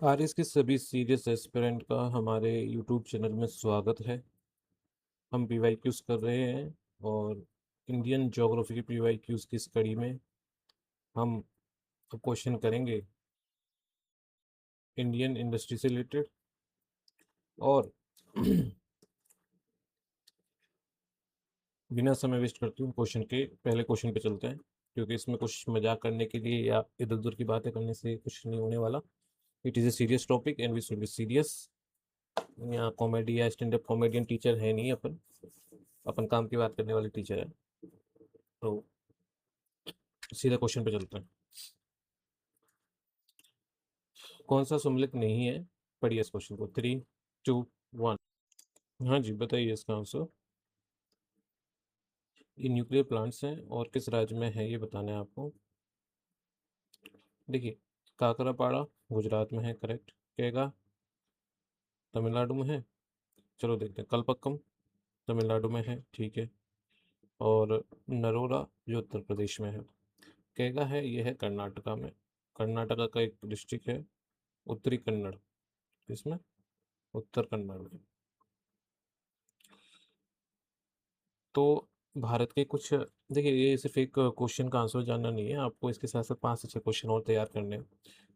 RS के सभी serious aspirant का हमारे यूट्यूब चैनल में स्वागत है। हम पीवाईक्यूज कर रहे हैं और इंडियन ज्योग्राफी के पीवाईक्यूज की इस कड़ी में हम क्वेश्चन करेंगे इंडियन इंडस्ट्री से रिलेटेड। और बिना समय वेस्ट करते हुए क्वेश्चन के पहले क्वेश्चन पे चलते हैं, क्योंकि इसमें कुछ मजाक करने के लिए या इधर उधर की बातें करने से कुछ नहीं होने वाला। It is a serious topic and we should be serious. यहाँ कॉमेडी या स्टैंड अप कॉमेडियन टीचर है नहीं, अपन अपन काम की बात करने वाले टीचर है। तो सीधा क्वेश्चन पे चलते हैं। कौन सा सम्मिलित नहीं है? पढ़िए इस क्वेश्चन को। 3, 2, 1। हाँ जी, बताइए इसका आंसर। ये न्यूक्लियर प्लांट्स हैं और किस राज्य में है ये बताना है आपको। देखिए, काकरापाड़ा गुजरात में है, करेक्ट। केगा तमिलनाडु में है। चलो देखते हैं। कलपक्कम तमिलनाडु में है, ठीक है। और नरोला जो उत्तर प्रदेश में है। केगा है, ये है कर्नाटका में। कर्नाटका का एक डिस्ट्रिक्ट है, उत्तरी कन्नड़। इसमें उत्तर कन्नड़ में। तो भारत के कुछ, देखिए ये सिर्फ एक क्वेश्चन का आंसर जानना नहीं है, आपको इसके साथ साथ 5 से 6 क्वेश्चन और तैयार करने हैं।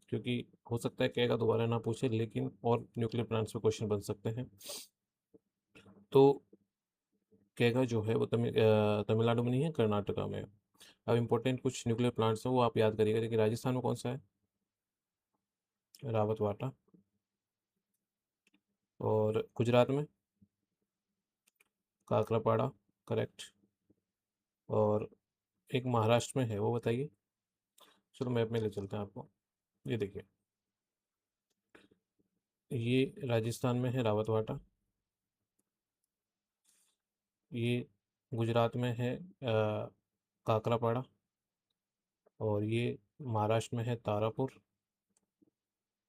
क्योंकि हो सकता है कहेगा दोबारा ना पूछे, लेकिन और न्यूक्लियर प्लांट्स पे क्वेश्चन बन सकते हैं। तो कहेगा जो है वो तमिलनाडु में नहीं है, कर्नाटका में है। अब इंपॉर्टेंट कुछ न्यूक्लियर प्लांट्स हैं वो आप याद करिएगा। देखिए, राजस्थान में कौन सा है? रावत वाटा। और गुजरात में काकरापाड़ा, करेक्ट। और एक महाराष्ट्र में है, वो बताइए। चलो मैप में ले चलते हैं आपको। ये देखिए, ये राजस्थान में है रावतवाटा। ये गुजरात में है काकरापाड़ा। और ये महाराष्ट्र में है तारापुर।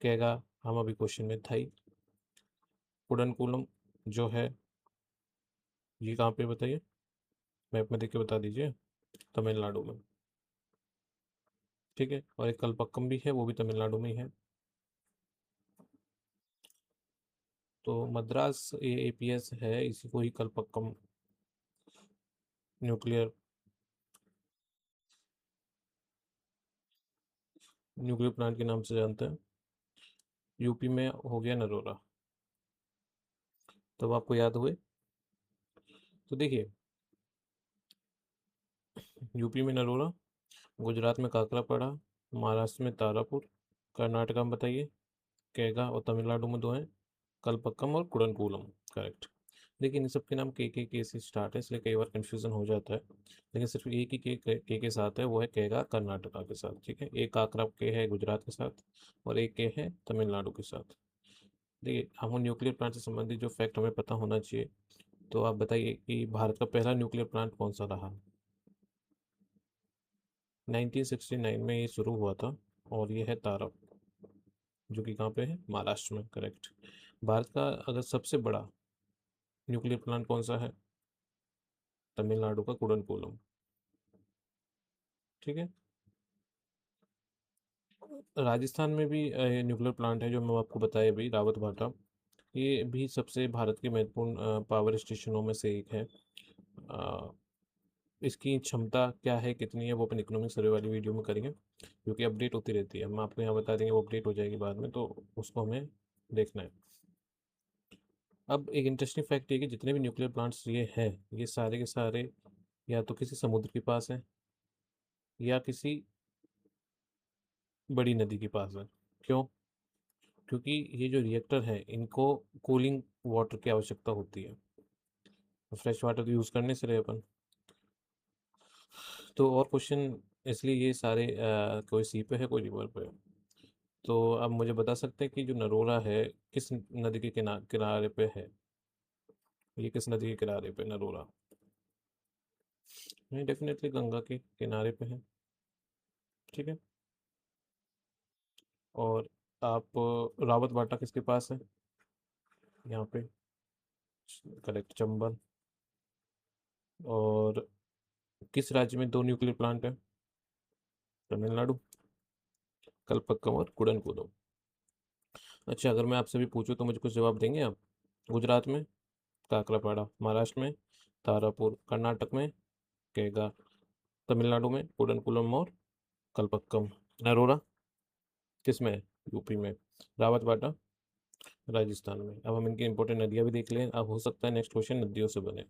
कहेगा हम अभी क्वेश्चन में था ही। कुडनकुलम जो है, ये कहाँ पे बताइए, मैप में देख के बता दीजिए। तमिलनाडु में, ठीक है। और एक कलपक्कम भी है, वो भी तमिलनाडु में ही है। तो मद्रास एपीएस है, इसी को ही कलपक्कम न्यूक्लियर न्यूक्लियर प्लांट के नाम से जानते हैं। यूपी में हो गया नरोरा। तब आपको याद हुए। तो देखिए, यूपी में नरोरा, गुजरात में काकरापाड़ा, महाराष्ट्र में तारापुर, कर्नाटका में बताइए कैगा, और तमिलनाडु में दो हैं, कलपक्कम और कुडनकुलम, करेक्ट। लेकिन इन सब के नाम के से स्टार्ट है, इसलिए कई बार कंफ्यूजन हो जाता है। लेकिन सिर्फ एक ही के साथ है, वो है कैगा कर्नाटका के साथ, ठीक है। एक काकरा के है गुजरात के साथ, और एक के है तमिलनाडु के साथ। देखिए, हम न्यूक्लियर प्लांट से संबंधित जो फैक्ट हमें पता होना चाहिए। तो आप बताइए कि भारत का पहला न्यूक्लियर प्लांट कौन सा रहा। 1969 में ये शुरू हुआ था। और ये है तारा, जो कि कहाँ पे है, महाराष्ट्र में, करेक्ट। भारत का अगर सबसे बड़ा न्यूक्लियर प्लांट कौन सा है? तमिलनाडु का कुडनकुलम, ठीक है। राजस्थान में भी न्यूक्लियर प्लांट है, जो मैं आपको बताया अभी, रावत भाटा। ये भी सबसे भारत के महत्वपूर्ण पावर स्टेशनों में से एक है। अ, इसकी क्षमता क्या है, कितनी है, वो अपन इकोनॉमिक सर्वे वाली वीडियो में करेंगे, क्योंकि अपडेट होती रहती है। हम आपको यहाँ बता देंगे, वो अपडेट हो जाएगी बाद में, तो उसको हमें देखना है। अब एक इंटरेस्टिंग फैक्ट ये कि जितने भी न्यूक्लियर प्लांट्स ये हैं, ये सारे के सारे या तो किसी समुद्र के पास है, या किसी बड़ी नदी के पास है। क्यों? क्योंकि ये जो रिएक्टर है, इनको कूलिंग वाटर की आवश्यकता होती है। फ्रेश वाटर तो यूज़ करने से रहे अपन। तो और क्वेश्चन, इसलिए ये सारे कोई सी पे है, कोई रिवर पे है। तो आप मुझे बता सकते हैं कि जो नरोला है, किस नदी के किनारे पे है? ये किस नदी के किनारे पे नरोला? नहीं, डेफिनेटली गंगा के किनारे पे है, ठीक है। और आप रावत बाटा किसके पास है? यहाँ पे, करेक्ट, चंबल। और किस राज्य में दो न्यूक्लियर प्लांट है? तमिलनाडु, कलपक्कम और कुडनकुलम। अच्छा, अगर मैं आपसे भी पूछूं तो मुझे कुछ जवाब देंगे आप? गुजरात में काकरापाड़ा, महाराष्ट्र में तारापुर, कर्नाटक में केगा, तमिलनाडु में कुडनकुलम और कलपक्कम, नरोरा किस में है? यूपी में। रावतबाटा राजस्थान में। अब हम इनकी इंपॉर्टेंट नदियाँ भी देख लें, अब हो सकता है नेक्स्ट क्वेश्चन नदियों से बने।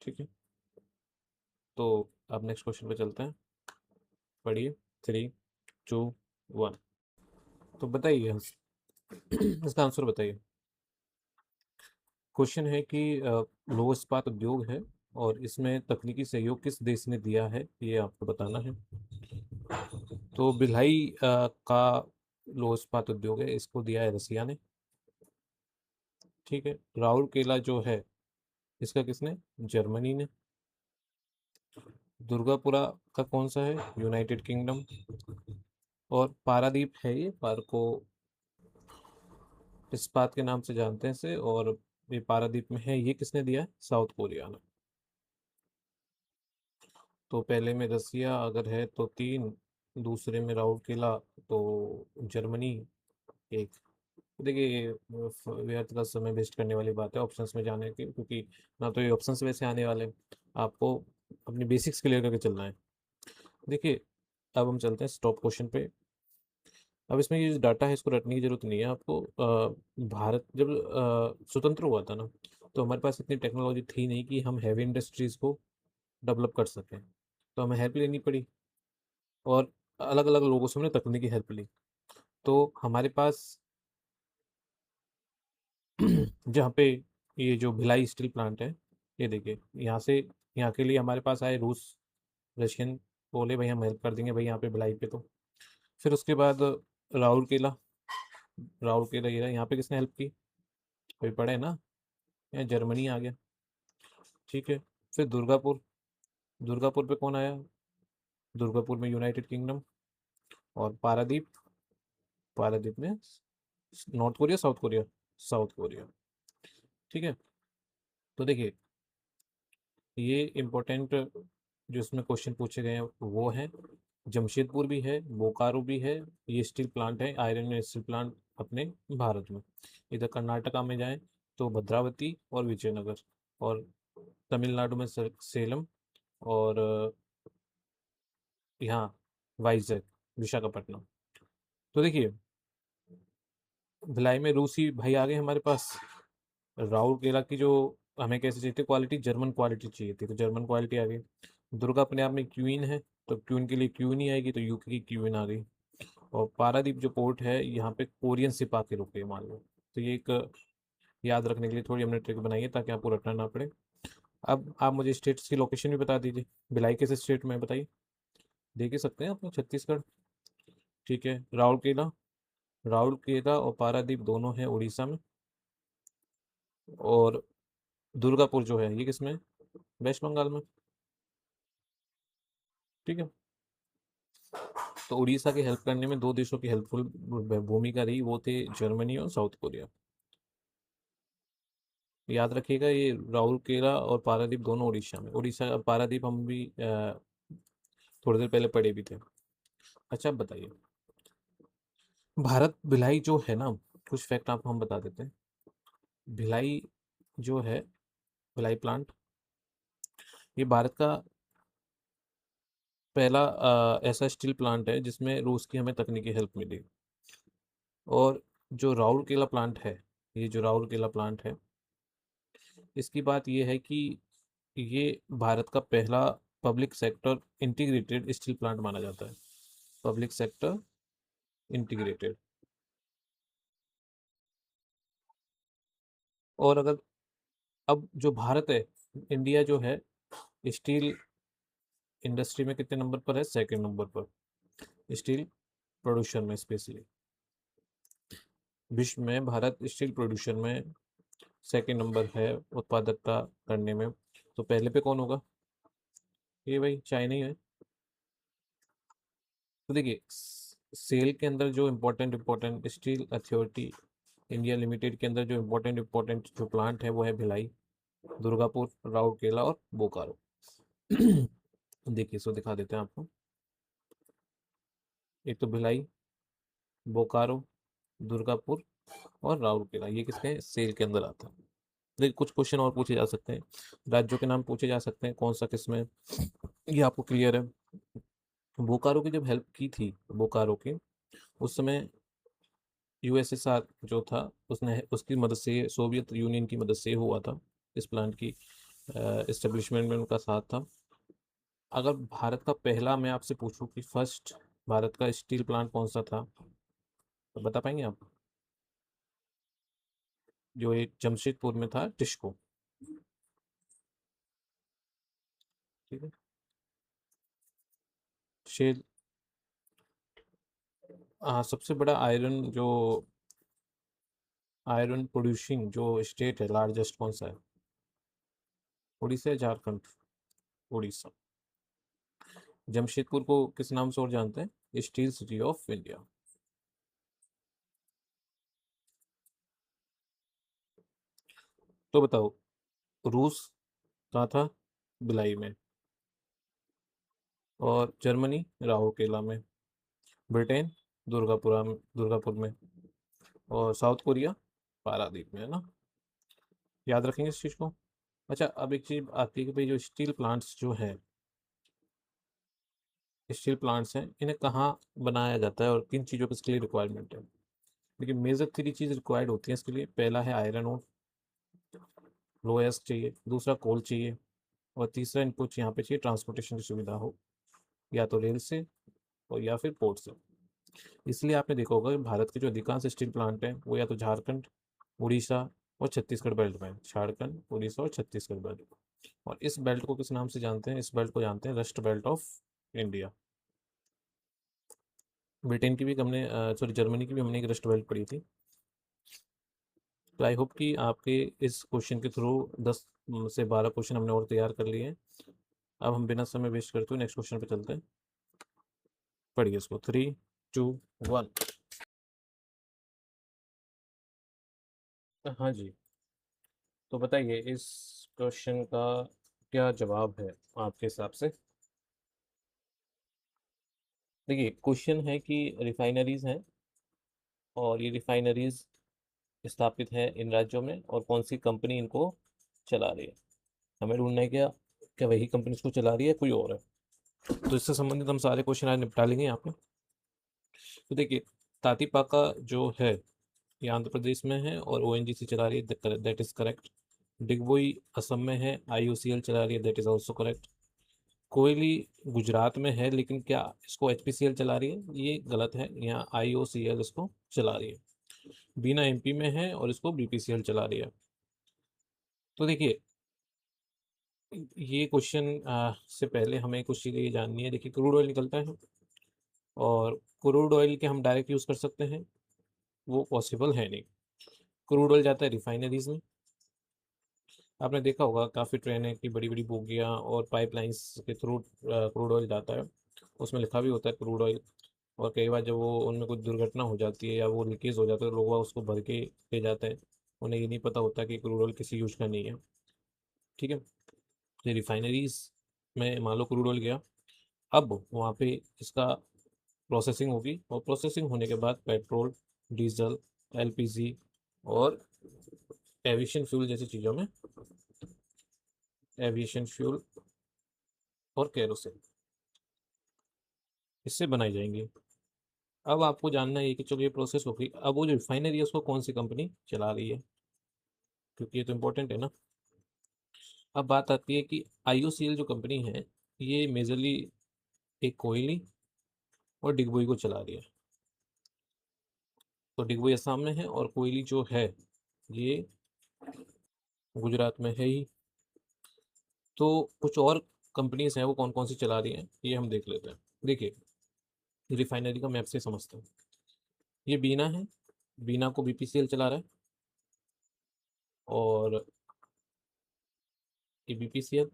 ठीक है, तो अब नेक्स्ट क्वेश्चन पे चलते हैं। पढ़िए। 3, 2, 1। तो बताइए इसका आंसर बताइए। क्वेश्चन है कि लौह इस्पात उद्योग है और इसमें तकनीकी सहयोग किस देश ने दिया है, ये आपको बताना है। तो भिलाई का लौह इस्पात उद्योग है, इसको दिया है रसिया ने। ठीक है। राउर केला जो है, इसका किसने? जर्मनी ने। दुर्गापुरा का कौन सा है? United kingdom. और पारादीप है, ये पार्को इस्पात के नाम से जानते हैं इसे, और ये पारादीप में है, ये किसने दिया है? साउथ कोरिया ने। तो पहले में रसिया अगर है तो 3, दूसरे में राउरकेला तो जर्मनी 1। देखिए ये व्यर्थ का समय वेस्ट करने वाली बात है ऑप्शंस में जाने की, क्योंकि ना तो ये ऑप्शंस वैसे आने वाले हैं। आपको अपनी बेसिक्स क्लियर करके चलना है। देखिए, अब हम चलते हैं स्टॉप क्वेश्चन पे। अब इसमें ये जो डाटा है इसको रटने की जरूरत नहीं है आपको। भारत जब स्वतंत्र हुआ था ना, तो हमारे पास इतनी टेक्नोलॉजी थी नहीं कि हम हैवी इंडस्ट्रीज को डेवलप कर सकें। तो हमें हेल्प लेनी पड़ी, और अलग अलग लोगों से हमने तकनीकी हेल्प ली। तो हमारे पास जहाँ पे ये जो भिलाई स्टील प्लांट है, ये देखिए यहाँ से, यहाँ के लिए हमारे पास आए रूस, रशियन, बोले भाई हम हेल्प कर देंगे भाई यहाँ पे भिलाई पे। तो फिर उसके बाद राउरकेला, राउरकेला ये रहा, यहाँ पे किसने हेल्प की? कोई पढ़े ना, यहाँ जर्मनी आ गया। ठीक है। फिर दुर्गापुर, दुर्गापुर पे कौन आया? दुर्गापुर में यूनाइटेड किंगडम। और पारादीप, पारादीप में north Korea, south Korea, south Korea. ठीक है। तो देखिए, ये इम्पोर्टेंट जो इसमें क्वेश्चन पूछे गए हैं वो है, जमशेदपुर भी है, बोकारो भी है, ये स्टील प्लांट है, आयरन एंड स्टील प्लांट अपने भारत में। इधर कर्नाटका में जाएं तो भद्रावती और विजयनगर, और तमिलनाडु में सेलम, और यहाँ वाइजैक, विशाखापट्टनम। तो देखिए, भिलाई में रूसी भाई आ गए हमारे पास। राउरकेला की जो हमें कैसे चाहिए थी क्वालिटी, जर्मन क्वालिटी चाहिए थी, तो जर्मन क्वालिटी आ गई। दुर्गा अपने आप में क्वीन है, तो क्वीन के लिए क्वीन ही आएगी, तो यूके की क्वीन आ गई। और पारादीप जो पोर्ट है, यहाँ पे कोरियन सिपा के रुके मान लो। तो ये एक याद रखने के लिए थोड़ी हमने ट्रिक बनाई है, ताकि आपको रटना ना पड़े। अब आप मुझे स्टेट्स की लोकेशन भी बता दीजिए। भिलाई किस स्टेट में है बताइए? देख ही सकते हैं अपने छत्तीसगढ़। ठीक है। राउरकेला, राउरकेला और पारादीप दोनों हैं उड़ीसा में। और दुर्गापुर जो है ये किसमें है? वेस्ट बंगाल में। ठीक है। तो उड़ीसा की हेल्प करने में दो देशों की हेल्पफुल भूमिका रही, वो थे जर्मनी और साउथ कोरिया। याद रखिएगा, ये राउरकेला और पारादीप दोनों उड़ीसा में। उड़ीसा पारादीप हम भी थोड़ी देर पहले पढ़े भी थे। अच्छा, अब बताइए, भारत भिलाई जो है ना, कुछ फैक्ट आपको हम बता देते हैं। भिलाई जो है, भिलाई प्लांट, ये भारत का पहला ऐसा स्टील प्लांट है जिसमें रूस की हमें तकनीकी हेल्प मिली। और जो राउरकेला प्लांट है, ये जो राउरकेला प्लांट है, इसकी बात ये है कि ये भारत का पहला public sector integrated steel plant माना जाता है। Public sector integrated. और अगर, अब जो भारत है, इंडिया जो है, स्टील इंडस्ट्री में कितने नंबर पर है? सेकंड नंबर पर। स्टील प्रोडक्शन में स्पेशली, विश्व में भारत स्टील प्रोडक्शन में सेकंड नंबर है उत्पादकता करने में। तो पहले पे कौन होगा? ये भाई चाइना ही है। तो देखिए, सेल के अंदर जो important important steel authority India limited के अंदर जो इम्पोर्टेंट इम्पोर्टेंट जो प्लांट है वो है भिलाई, दुर्गापुर, राउरकेला और बोकारो। देखिए, सो दिखा देते हैं आपको। एक तो भिलाई, बोकारो, दुर्गापुर और राउरकेला, ये किसके सेल के अंदर आता है। देखिए कुछ क्वेश्चन और पूछे जा सकते हैं, राज्यों के नाम पूछे जा सकते हैं, कौन सा किसमें, ये आपको क्लियर है। बोकारो की जब हेल्प की थी, बोकारो की, उस समय यूएसएसआर जो था, उसने उसकी मदद से, सोवियत यूनियन की मदद से हुआ था, इस प्लांट की इस्टेब्लिशमेंट में उनका साथ था। अगर भारत का पहला मैं आपसे पूछूं कि फर्स्ट भारत का स्टील प्लांट कौन सा था, तो बता पाएंगे आप? जो एक जमशेदपुर में था, टिस्को। ठीक है। शेल, हाँ, सबसे बड़ा आयरन जो, आयरन प्रोड्यूसिंग जो स्टेट है लार्जेस्ट, कौन सा है? उड़ीसा या झारखंड? उड़ीसा। जमशेदपुर को किस नाम से और जानते हैं? Steel city of India. तो बताओ, रूस कहाँ था? भिलाई में। और जर्मनी राउरकेला में। ब्रिटेन दुर्गापुर में। और साउथ कोरिया पारादीप में, है ना? याद रखेंगे इस चीज़ को। अच्छा, अब एक चीज़ आती है कि भाई जो स्टील प्लांट्स जो हैं, स्टील प्लांट्स हैं, इन्हें कहाँ बनाया जाता है और किन चीज़ों की इसके लिए रिक्वायरमेंट है? देखिए मेजर 3 चीज़ रिक्वायर्ड होती हैं इसके लिए। पहला है आयरन ओर, लोएस्ट चाहिए, दूसरा कोल चाहिए, और तीसरा इनपुट यहाँ पे चाहिए ट्रांसपोर्टेशन की सुविधा हो, या तो रेल से और या फिर पोर्ट से। इसलिए आपने देखा होगा कि भारत के जो अधिकांश स्टील प्लांट हैं वो या तो झारखंड, उड़ीसा और छत्तीसगढ़ बेल्ट में है। झारखंड, उड़ीसा और छत्तीसगढ़ बेल्ट। और इस बेल्ट को किस नाम से जानते हैं? इस बेल्ट को जानते हैं rust belt of India. Britain की भी हमने, सॉरी, जर्मनी की भी हमने एक रस्ट बेल्ट पढ़ी थी। तो आई होप कि आपके इस क्वेश्चन के थ्रू 10 से 12 क्वेश्चन हमने और तैयार कर लिए हैं। अब हम बिना समय वेस्ट करते हुए नेक्स्ट क्वेश्चन पे चलते हैं। पढ़िए इसको, 3, 2, 1। हाँ जी। तो बताइए इस क्वेश्चन का क्या जवाब है आपके हिसाब से? देखिए क्वेश्चन है कि रिफाइनरीज हैं, और ये रिफाइनरीज स्थापित है इन राज्यों में, और कौन सी कंपनी इनको चला रही है। हमें ढूंढना है क्या, क्या वही कंपनी इसको चला रही है, कोई और है? तो इससे संबंधित हम सारे क्वेश्चन आज निपटा लेंगे यहाँ पे। तो देखिए, तातीपाका जो है, ये आंध्र प्रदेश में है और ओएनजीसी चला रही है, that is correct. Digboi Assam में है, आईओसीएल चला रही है, दैट इज ऑल्सो करेक्ट। कोयली गुजरात में है, लेकिन क्या इसको एचपीसीएल चला रही है? ये गलत है, यहाँ आईओसीएल इसको चला रही है। बीना एमपी में है और इसको बीपीसीएल चला रही है। तो देखिए, ये क्वेश्चन से पहले हमें कुछ चीज़ें ये जाननी है। देखिए क्रूड ऑयल निकलता है, और क्रूड ऑयल के हम डायरेक्ट यूज़ कर सकते हैं, वो पॉसिबल है नहीं। क्रूड ऑयल जाता है रिफाइनरीज में। आपने देखा होगा काफ़ी ट्रेनें की बड़ी बड़ी बोगियाँ और पाइपलाइंस के थ्रू क्रूड ऑयल जाता है, उसमें लिखा भी होता है क्रूड ऑयल। और कई बार जब वो उनमें कुछ दुर्घटना हो जाती है या वो लीकेज हो जाता है, तो लोग वहाँ उसको भर के ले जाते हैं। उन्हें ये नहीं पता होता कि क्रूड ऑयल किसी यूज का नहीं है। ठीक है। तो रिफाइनरीज में मान लो क्रूड ऑयल गया, अब वहाँ पे इसका प्रोसेसिंग होगी, और प्रोसेसिंग होने के बाद पेट्रोल, डीजल, एलपीजी और एविएशन फ्यूल जैसी चीज़ों में, एविएशन फ्यूल और केरोसिन, इससे बनाई जाएंगी। अब आपको जानना है कि चलो ये प्रोसेस हो गई, अब वो जो रिफाइनरी है उसको कौन सी कंपनी चला रही है, क्योंकि ये तो इम्पोर्टेंट है ना। अब बात आती है कि आईओसीएल जो कंपनी है, ये मेजरली एक कोयली और डिगबोई को चला रही है। तो डिगबोई असम में है और कोयली जो है ये गुजरात में है ही। तो कुछ और कंपनीज हैं, वो कौन कौन सी चला रही हैं ये हम देख लेते हैं। देखिए, रिफाइनरी का मैप से समझते हैं। ये बीना है, बीना को बीपीसीएल चला रहा है। और ये बीपीसीएल,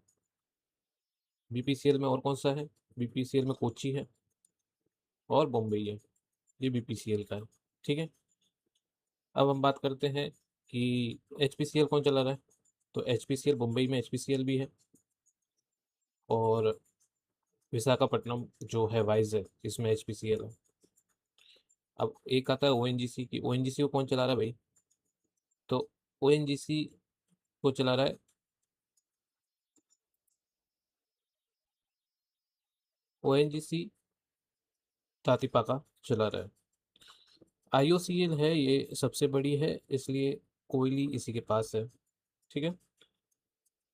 बीपीसीएल में और कौन सा है? बीपीसीएल में कोची है और बम्बई है, ये बीपीसीएल का है। ठीक है। अब हम बात करते हैं कि एचपीसीएल कौन चला रहा है। तो एचपीसीएल, मुंबई में एचपीसीएल भी है, और विशाखापट्टनम जो है वाइजैक, इसमें एचपीसीएल है। अब एक आता है ओएनजीसी की, ओएनजीसी को कौन चला रहा है भाई? तो ओएनजीसी को चला रहा है, ओएनजीसी तातीपाका चला रहा है। आईओसीएल है ये सबसे बड़ी है, इसलिए कोयली इसी के पास है। ठीक है।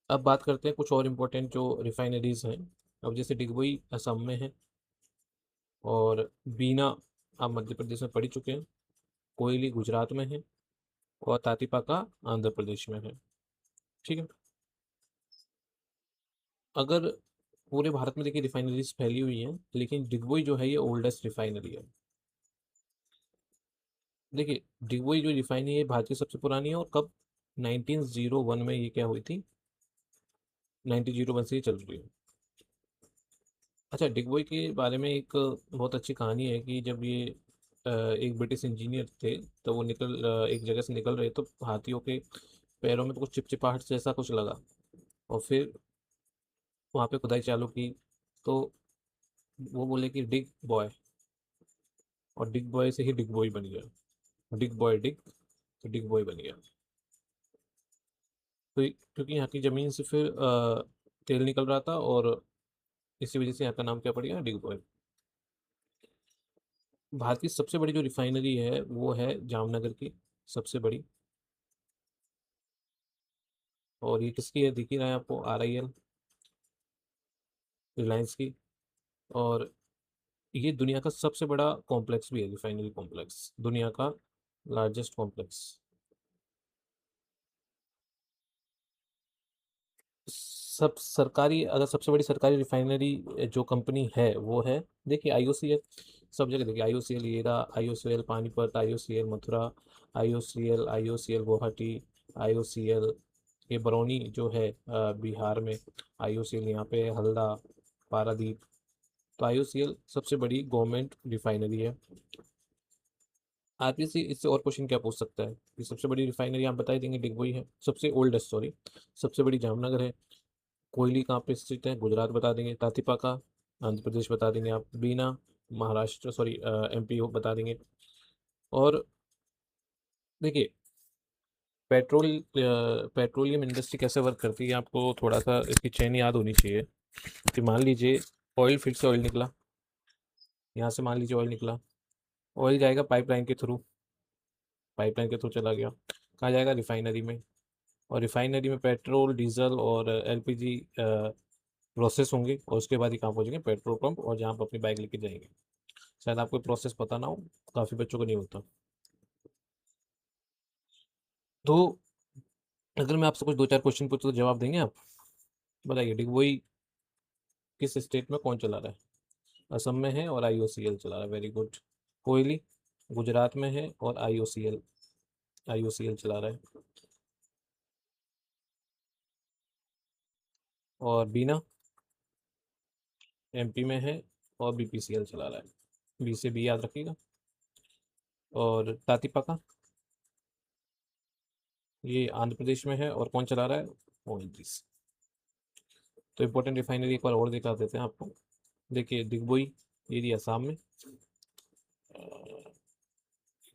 अब बात करते हैं कुछ और इम्पोर्टेंट जो रिफाइनरीज हैं। अब जैसे डिगबोई असम में है, और बीना आप मध्य प्रदेश में पढ़ चुके हैं, कोयली गुजरात में है, और तातीपाका आंध्र प्रदेश में है। ठीक है। अगर पूरे भारत में देखिए रिफाइनरीज फैली हुई हैं, लेकिन डिगबोई जो है ये ओल्डेस्ट रिफाइनरी है। देखिए, डिगबोई जो रिफाइनरी है भारत की सबसे पुरानी है, और कब, 1901 में ये क्या हुई थी, 1901 से ये चल रही है। अच्छा, डिगबोई के बारे में एक बहुत अच्छी कहानी है कि जब ये एक ब्रिटिश इंजीनियर थे, तो वो एक जगह से निकल रहे तो हाथियों के पैरों में तो कुछ चिपचिपाहट जैसा कुछ लगा, और फिर वहाँ पे खुदाई चालू की, तो वो बोले कि डिग बॉय, और डिग बॉय से ही डिग बॉय बन गया। डिग बॉय डिग, तो डिग बॉय बन गया। तो क्योंकि यहाँ की ज़मीन से फिर तेल निकल रहा था, और इसी वजह से यहाँ का नाम क्या पड़ गया, डिग बॉय। भारत की सबसे बड़ी जो रिफाइनरी है वो है जामनगर की, सबसे बड़ी। और ये किसकी है, दिख ही रहा है आपको, RIL, रिलायंस की। और ये दुनिया का सबसे बड़ा कॉम्प्लेक्स भी है, रिफाइनरी कॉम्प्लेक्स, दुनिया का लार्जेस्ट कॉम्प्लेक्स। सब सरकारी, अगर सबसे बड़ी सरकारी रिफाइनरी जो कंपनी है वो है, देखिए IOCL, सब जगह देखिए IOCL येरा, IOCL Panipat, IOCL Mathura, IOCL Guwahati, IOCL ये बरौनी जो है बिहार में, IOCL यहाँ पे हल्दा, पारादीप। तो IOCL सबसे बड़ी गवर्नमेंट रिफाइनरी है। आप इसी इससे और क्वेश्चन क्या पूछ सकता है कि सबसे बड़ी रिफाइनरी आप बता ही देंगे, डिगबोई है। सबसे ओल्डेस्ट, सॉरी, सबसे बड़ी जामनगर है। कोयली कहाँ पे स्थित है, गुजरात बता देंगे। तातीपाका आंध्र प्रदेश बता देंगे आप। बीना महाराष्ट्र, सॉरी MP हो बता देंगे। और देखिए, पेट्रोलियम इंडस्ट्री कैसे वर्क करती है, आपको थोड़ा सा इसकी चेन याद होनी चाहिए। कि मान लीजिए ऑयल, फिर से ऑयल निकला, यहाँ से मान लीजिए ऑयल निकला, ऑयल जाएगा पाइपलाइन के थ्रू, पाइपलाइन के थ्रू चला गया, कहाँ जाएगा, रिफाइनरी में। और रिफाइनरी में पेट्रोल, डीजल और LPG प्रोसेस होंगे, और उसके बाद ही कहाँ पहुँचेंगे, पेट्रोल पंप, और जहाँ आप अपनी बाइक लेके जाएंगे। शायद आपको प्रोसेस पता ना हो, काफ़ी बच्चों को नहीं होता। तो अगर मैं आपसे कुछ दो चार क्वेश्चन पूछूं तो जवाब देंगे आप? बताइए, डिगबोई किस स्टेट में कौन चला रहा है? असम में है, और IOCL चला रहा है, वेरी गुड। कोयली गुजरात में है, और IOCL चला रहा है। और बीना MP में है, और BPCL चला रहा है, B से B याद रखिएगा। और तातीपाका ये आंध्र प्रदेश में है, और कौन चला रहा है, ONGC। तो इंपॉर्टेंट रिफाइनरी एक बार और दिखा देते हैं आपको। देखिए, दिग्बोई एरिया असम में,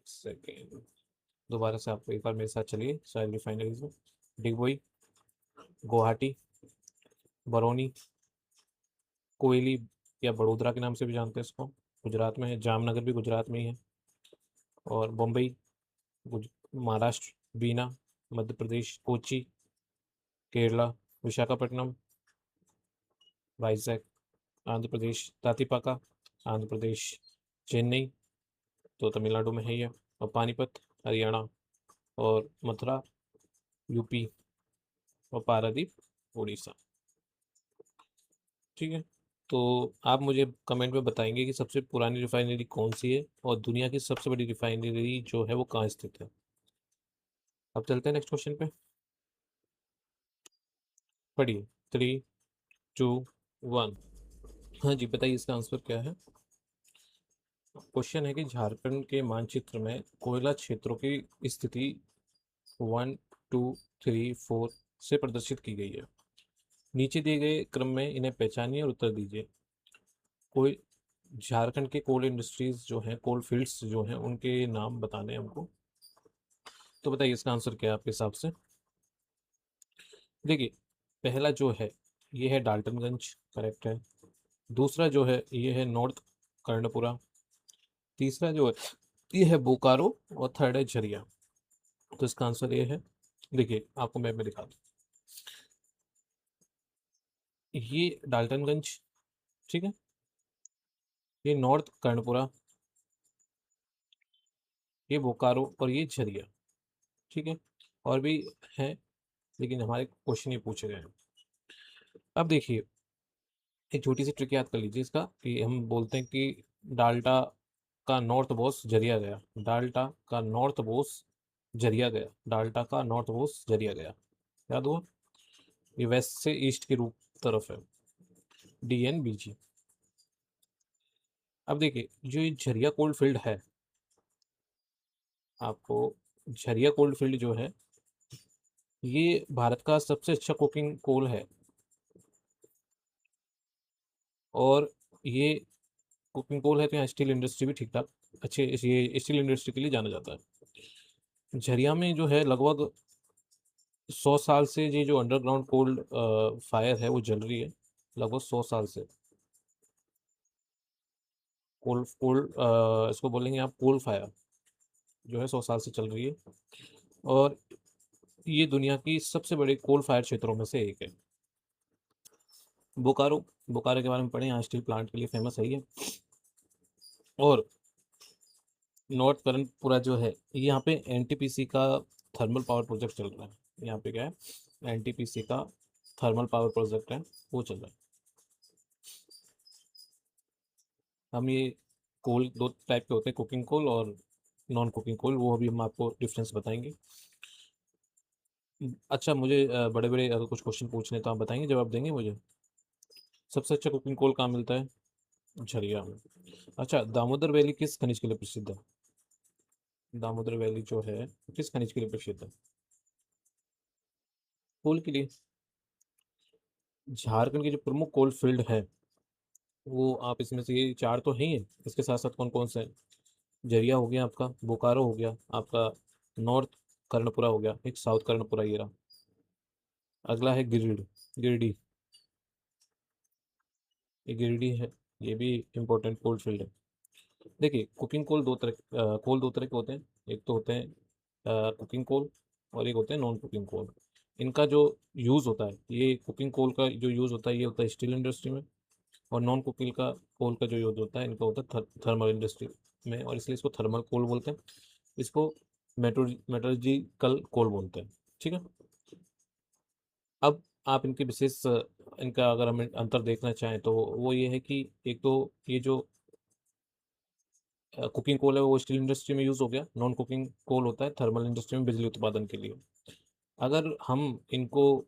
सेकेंड, दोबारा से आप एक बार मेरे साथ चलिए सारी रिफाइनरीज में। डिगबोई, गुवाहाटी, बरौनी, कोयली या बड़ोदरा के नाम से भी जानते हैं इसको, गुजरात में है। जामनगर भी गुजरात में ही है। और बम्बई, महाराष्ट्र, बीना मध्य प्रदेश, कोची केरला, विशाखापट्टनम, वाइजैक आंध्र प्रदेश, तातीपाका आंध्र प्रदेश, चेन्नई तो तमिलनाडु में है ही है, और पानीपत हरियाणा, और मथुरा UP, और पारादीप उड़ीसा। ठीक है। तो आप मुझे कमेंट में बताएंगे कि सबसे पुरानी रिफाइनरी कौन सी है, और दुनिया की सबसे बड़ी रिफाइनरी जो है वो कहाँ स्थित है। अब चलते हैं नेक्स्ट क्वेश्चन पे। पढ़िए, 3, 2, 1। हाँ जी, बताइए इसका आंसर क्या है। क्वेश्चन है कि झारखंड के मानचित्र में कोयला क्षेत्रों की स्थिति 1, 2, 3, 4 से प्रदर्शित की गई है। नीचे दिए गए क्रम में इन्हें पहचानिए और उत्तर दीजिए। कोई झारखंड के कोल इंडस्ट्रीज जो हैं, कोल फील्ड्स जो हैं, उनके नाम बताने हैं हमको। तो बताइए इसका आंसर क्या है आपके हिसाब से। देखिए, पहला जो है ये है डाल्टनगंज, करेक्ट है। दूसरा जो है ये है नॉर्थ कर्णपुरा। तीसरा जो है ये है बोकारो। और थर्ड है झरिया। तो इसका आंसर ये है, देखिए आपको मैप में दिखा दूं, ये डाल्टनगंज, ठीक है, ये नॉर्थ कर्णपुरा, ये बोकारो और ये झरिया, ठीक है। और भी हैं, लेकिन हमारे क्वेश्चन ये पूछे गए हैं। अब देखिए, एक छोटी सी ट्रिक याद कर लीजिए इसका, कि हम बोलते हैं कि डाल्टा का नॉर्थ बोस जरिया गया, डाल्टा का नॉर्थ बोस जरिया गया, डाल्टा का नॉर्थ बोस जरिया गया, याद हुआ। ये वेस्ट से ईस्ट के रूप तरफ है, DNBG। अब देखिए, जो ये झरिया कोल्ड फील्ड है, आपको झरिया कोल्ड फील्ड जो है, ये भारत का सबसे अच्छा कुकिंग कोल है। और ये कुकिंग कोल है, तो यहाँ स्टील इंडस्ट्री भी ठीक ठाक अच्छे, ये स्टील इंडस्ट्री के लिए जाना जाता है। झरिया में जो है लगभग 100 साल से ये जो अंडरग्राउंड कोल्ड फायर है वो जल रही है, लगभग 100 साल से। कोल कोल इसको बोलेंगे आप कोल फायर, जो है 100 साल से चल रही है। और ये दुनिया की सबसे बड़े कोल फायर क्षेत्रों में से एक है। बोकारो, बोकारो के बारे में पढ़े, यहाँ स्टील प्लांट के लिए फेमस है ये। और नॉर्थ कर्णपुरा जो है, ये यहाँ पे NTPC का थर्मल पावर प्रोजेक्ट चल रहा है। यहाँ पे क्या है, NTPC का थर्मल पावर प्रोजेक्ट है, वो चल रहा है। हम ये कोल दो टाइप के होते हैं, कुकिंग कोल और नॉन कुकिंग कोल, वो अभी हम आपको डिफरेंस बताएंगे। अच्छा, मुझे बड़े बड़े अगर कुछ क्वेश्चन पूछने तो आप बताएंगे, जवाब देंगे मुझे। सबसे अच्छा कुकिंग कोल कहाँ मिलता है? झरिया में। अच्छा, दामोदर वैली किस खनिज के लिए प्रसिद्ध है? दामोदर वैली जो है किस खनिज के लिए प्रसिद्ध है? कोल के लिए। झारखंड की जो प्रमुख कोल फील्ड है, वो आप इसमें से ये चार तो है ही है, इसके साथ साथ कौन कौन से हैं? झरिया हो गया आपका, बोकारो हो गया आपका, नॉर्थ कर्णपुरा हो गया, एक साउथ कर्णपुरा ये रहा। अगला है गिरिडीह। ये गिरिडीह है, ये भी इंपॉर्टेंट कोल फील्ड है। देखिए, कुकिंग कोल दो तरह के होते हैं। एक तो होते हैं कुकिंग कोल, और एक होते हैं नॉन कुकिंग कोल। इनका जो यूज़ होता है, ये कुकिंग कोल का जो यूज़ होता है ये होता है स्टील इंडस्ट्री में। और नॉन कुकिंग का कोल का जो यूज़ होता है, इनका होता है थर्मल इंडस्ट्री में, और इसलिए इसको थर्मल कोल बोलते हैं। इसको मेटलर्जिकल कोल बोलते हैं, ठीक है। अब आप इनके विशेष इनका अगर हम अंतर देखना चाहें तो वो ये है कि एक तो ये जो कुकिंग कोल है वो स्टील इंडस्ट्री में यूज़ हो गया, नॉन कुकिंग कोल होता है थर्मल इंडस्ट्री में बिजली उत्पादन के लिए। अगर हम इनको,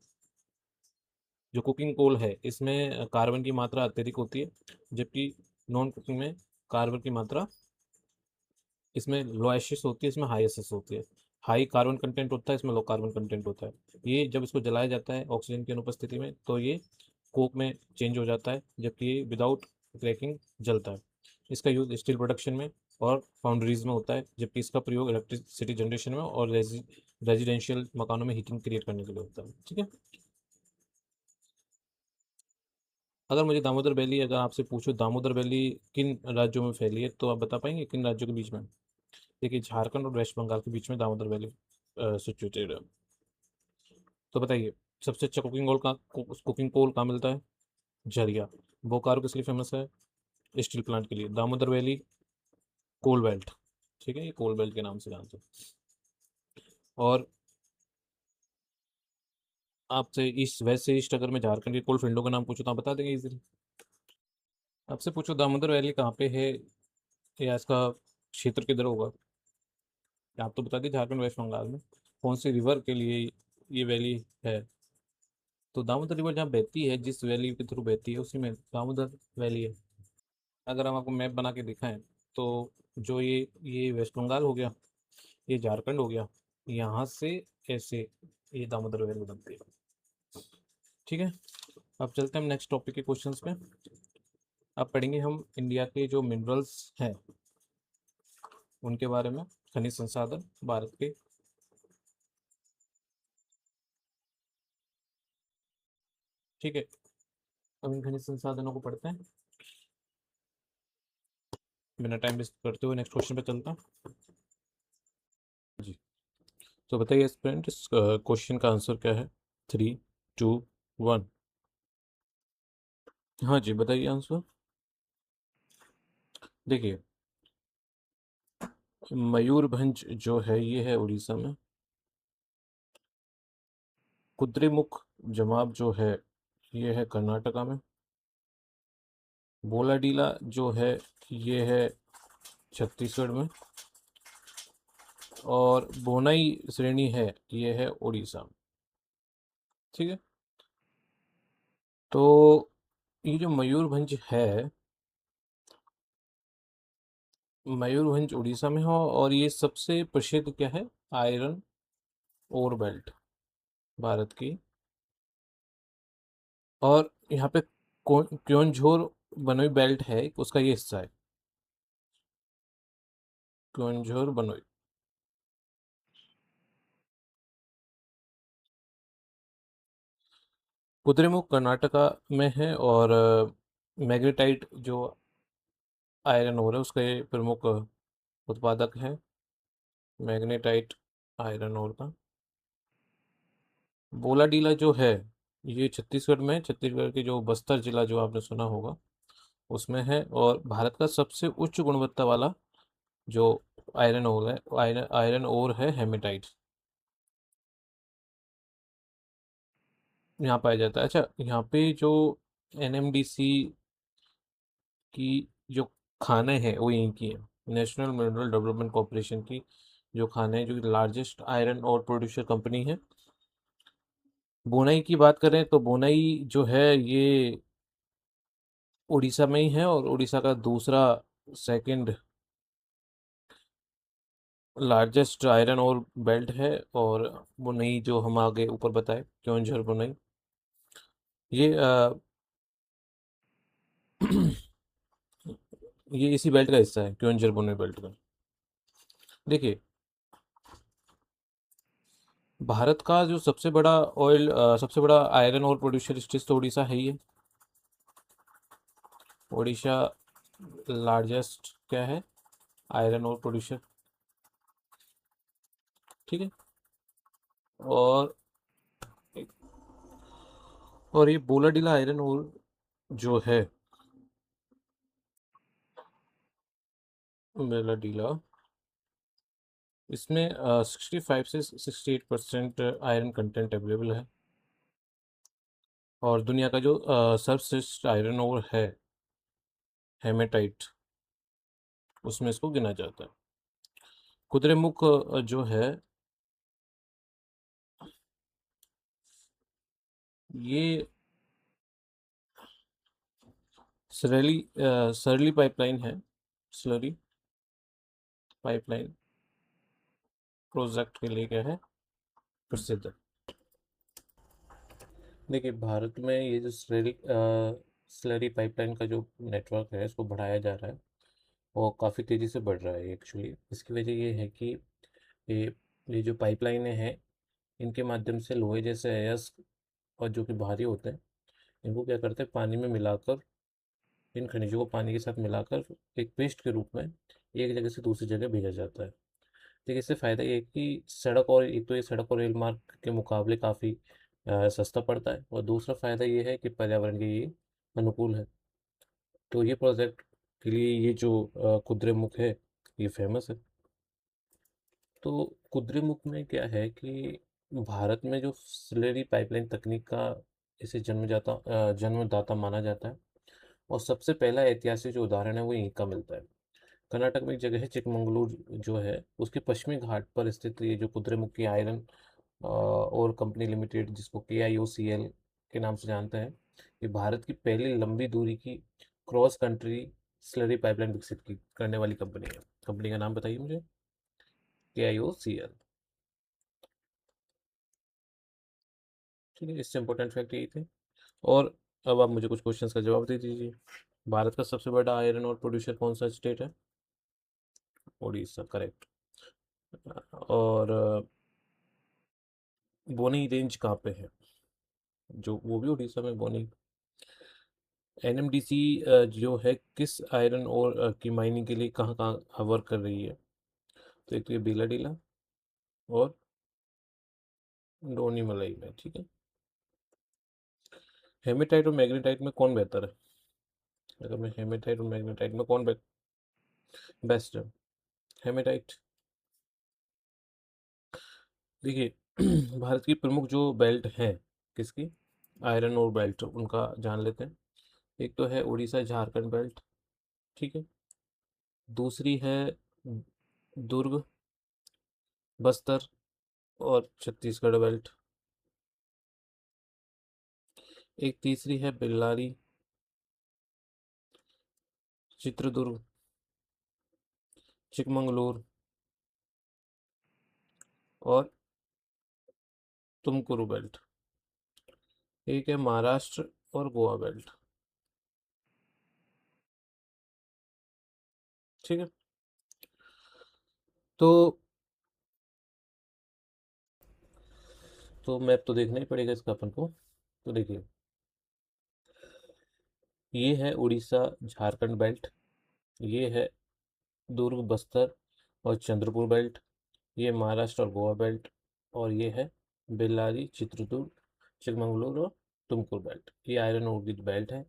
जो कुकिंग कोल है इसमें कार्बन की मात्रा अत्यधिक होती है, जबकि नॉन कुकिंग में कार्बन की मात्रा इसमें लो एसिस होती है, इसमें हाई एसिस होती है। हाई कार्बन कंटेंट होता है, इसमें लो कार्बन कंटेंट होता है। ये जब इसको जलाया जाता है ऑक्सीजन की अनुपस्थिति में, तो ये कोक में चेंज हो जाता है, जबकि ये विदाउट क्रैकिंग जलता है। इसका यूज स्टील प्रोडक्शन में और फाउंड्रीज में होता है, जबकि इसका प्रयोग इलेक्ट्रिसिटी जनरेशन में और रेजिडेंशियल मकानों में हीटिंग क्रिएट करने के लिए होता है, ठीक है। अगर मुझे दामोदर वैली, अगर आपसे पूछो दामोदर वैली किन राज्यों में फैली है, तो आप बता पाएंगे किन राज्यों के बीच में? देखिए, झारखंड और वेस्ट बंगाल के बीच में दामोदर वैली सिचुएटेड है। तो बताइए, सबसे अच्छा कुकिंग कोल कहाँ मिलता है? झरिया। बोकारो किस लिए फेमस है? स्टील प्लांट के लिए। दामोदर वैली कोल बेल्ट, ठीक है, ये कोल बेल्ट के नाम से जानते हैं। और आपसे ईस्ट, वेस्ट से ईस्ट अगर मैं झारखंड के कोल फील्डों का नाम पूछूं तो आप बता देंगे इजीली? आपसे पूछो दामोदर वैली कहाँ पे है, या इसका क्षेत्र किधर होगा? आप तो बता दिए झारखंड वेस्ट बंगाल में। कौन सी रिवर के लिए ये वैली है? तो दामोदर रिवर जहाँ बहती है, जिस वैली के थ्रू बहती है, उसी में दामोदर वैली है। अगर हम आपको मैप बना के दिखाएं, तो जो ये वेस्ट बंगाल हो गया, ये झारखंड हो गया, यहाँ से ऐसे ये दामोदर वैली बनती है, ठीक है। अब चलते हैं हम नेक्स्ट टॉपिक के क्वेश्चंस पे। अब पढ़ेंगे हम इंडिया के जो मिनरल्स हैं उनके बारे में, खनिज संसाधन भारत के। ठीक है, अब इन खनिज संसाधनों को पढ़ते हैं बिना टाइम वेस्ट करते हुए। नेक्स्ट क्वेश्चन पे चलता हूं जी। तो बताइए स्टूडेंट, इस क्वेश्चन का आंसर क्या है? 3, 2, 1। हाँ जी, बताइए आंसर। देखिए, मयूरभंज जो है ये है उड़ीसा में। कुद्रेमुख जमाब जो है ये है कर्नाटका में। बोलाडीला जो है ये है छत्तीसगढ़ में। और बोनाई श्रेणी है ये है उड़ीसा में। ठीक है, तो ये जो मयूरभंज है, मयूरभंज उड़ीसा में हो, और ये सबसे प्रसिद्ध क्या है? आयरन ओर बेल्ट भारत की। और यहाँ पे क्योंझोर बनोई बेल्ट है, उसका ये हिस्सा है, क्योंझोर बनोई। कुद्रेमुख कर्नाटका में है, और मैग्नेटाइट जो आयरन ओर है उसका ये प्रमुख उत्पादक है, मैग्नेटाइट आयरन ओर का। बोलाडीला जो है ये छत्तीसगढ़ में, छत्तीसगढ़ के जो बस्तर जिला जो आपने सुना होगा उसमें है। और भारत का सबसे उच्च गुणवत्ता वाला जो आयरन ओर है, आयरन ओर है हेमेटाइट, यहाँ पाया जाता है। अच्छा, यहाँ पे जो एनएमडीसी की जो खाने हैं वो यहीं की है, नेशनल मिनरल डेवलपमेंट कॉरपोरेशन की जो खाने हैं, जो लार्जेस्ट आयरन और प्रोड्यूसर कंपनी है। बोनाई की बात करें तो बोनाई जो है ये उड़ीसा में ही है, और उड़ीसा का दूसरा, सेकंड लार्जेस्ट आयरन और बेल्ट है। और बोनाई जो हम आगे ऊपर बताए, क्योंझर बोनाई, ये ये इसी बेल्ट का हिस्सा है, क्योंझर बोनाई बेल्ट का। देखिए, भारत का जो सबसे बड़ा सबसे बड़ा आयरन और प्रोड्यूसर स्टेट तो उड़ीसा है ही है। उड़ीसा लार्जेस्ट क्या है? आयरन और प्रोड्यूसर। ठीक है, और ये बोलाडीला आयरन और जो है, बोलाडीला, इसमें 65 से 68% आयरन कंटेंट अवेलेबल है। और दुनिया का जो सर्वश्रेष्ठ आयरन ओर है हेमेटाइट, उसमें इसको गिना जाता है। कुद्रेमुख जो है ये सरेली सरली पाइपलाइन है, स्लरी पाइपलाइन प्रोजेक्ट के लिए क्या है? प्रसिद्ध है। देखिए, भारत में ये जो स्लरी पाइपलाइन का जो नेटवर्क है इसको बढ़ाया जा रहा है, वो काफ़ी तेज़ी से बढ़ रहा है। एक्चुअली इसकी वजह ये है कि ये ये जो पाइपलाइनें हैं इनके माध्यम से लोहे जैसे अयस्क और जो कि भारी होते हैं, इनको क्या करते हैं, पानी में मिलाकर, इन खनिजों को पानी के साथ मिलाकर एक पेस्ट के रूप में एक जगह से दूसरी जगह भेजा जाता है। देखिए, इससे फ़ायदा ये है कि सड़क, और एक तो ये सड़क और रेल मार्ग के मुकाबले काफ़ी सस्ता पड़ता है, और दूसरा फ़ायदा ये है कि पर्यावरण के ये अनुकूल है। तो ये प्रोजेक्ट के लिए ये जो कुद्रेमुख है ये फेमस है। तो कुद्रेमुख में क्या है कि भारत में जो स्लरी पाइपलाइन तकनीक का इसे जन्मदाता माना जाता है। और सबसे पहला ऐतिहासिक जो उदाहरण है वो यहीं का मिलता है। कर्नाटक में एक जगह है चिकमंगलूर जो है, उसके पश्चिमी घाट पर स्थित ये जो कुद्रेमुखी आयरन और कंपनी लिमिटेड, जिसको KIOCL के नाम से जानते हैं, ये भारत की पहली लंबी दूरी की क्रॉस कंट्री स्लरी पाइपलाइन विकसित की करने वाली कंपनी है। कंपनी का नाम बताइए मुझे। KIOCL। ठीक है, इससे इंपॉर्टेंट फैक्ट यही थे। और अब आप मुझे कुछ क्वेश्चंस का जवाब दे दीजिए। भारत का सबसे बड़ा आयरन और प्रोड्यूसर कौन सा स्टेट है? उड़ीसा, करेक्ट। और बोनी रेंज कहाँ पे है? जो वो भी उड़ीसा में, बोनी। एनएमडीसी जो है किस आयरन और की माइनिंग के लिए कहाँ कहाँ वर्क कर रही है? तो एक तो ये बिलाडीला और डोनी मलाई में, ठीक है। हेमेटाइट और मैग्नेटाइट में कौन बेहतर है? अगर मैं हेमेटाइट और मैग्नेटाइट में कौन बेस्ट है? हेमेटाइट। देखिए भारत की प्रमुख जो बेल्ट है, किसकी? आयरन और बेल्ट, उनका जान लेते हैं। एक तो है उड़ीसा झारखंड बेल्ट, ठीक है। दूसरी है दुर्ग, बस्तर और छत्तीसगढ़ बेल्ट। एक तीसरी है बेल्लारी, चित्रदुर्ग, चिकमंगलूर और तुमकुरू बेल्ट। एक है महाराष्ट्र और गोवा बेल्ट, ठीक है। तो मैप तो देखना ही पड़ेगा इसका अपन को। तो देखिए, ये है उड़ीसा झारखंड बेल्ट, ये है दुर्ग बस्तर और चंद्रपुर बेल्ट, ये महाराष्ट्र और गोवा बेल्ट, और ये है बेल्लारी चित्रदुर्ग चिकमंगलूर और तुमकुर बेल्ट। ये आयरन ओर की बेल्ट है।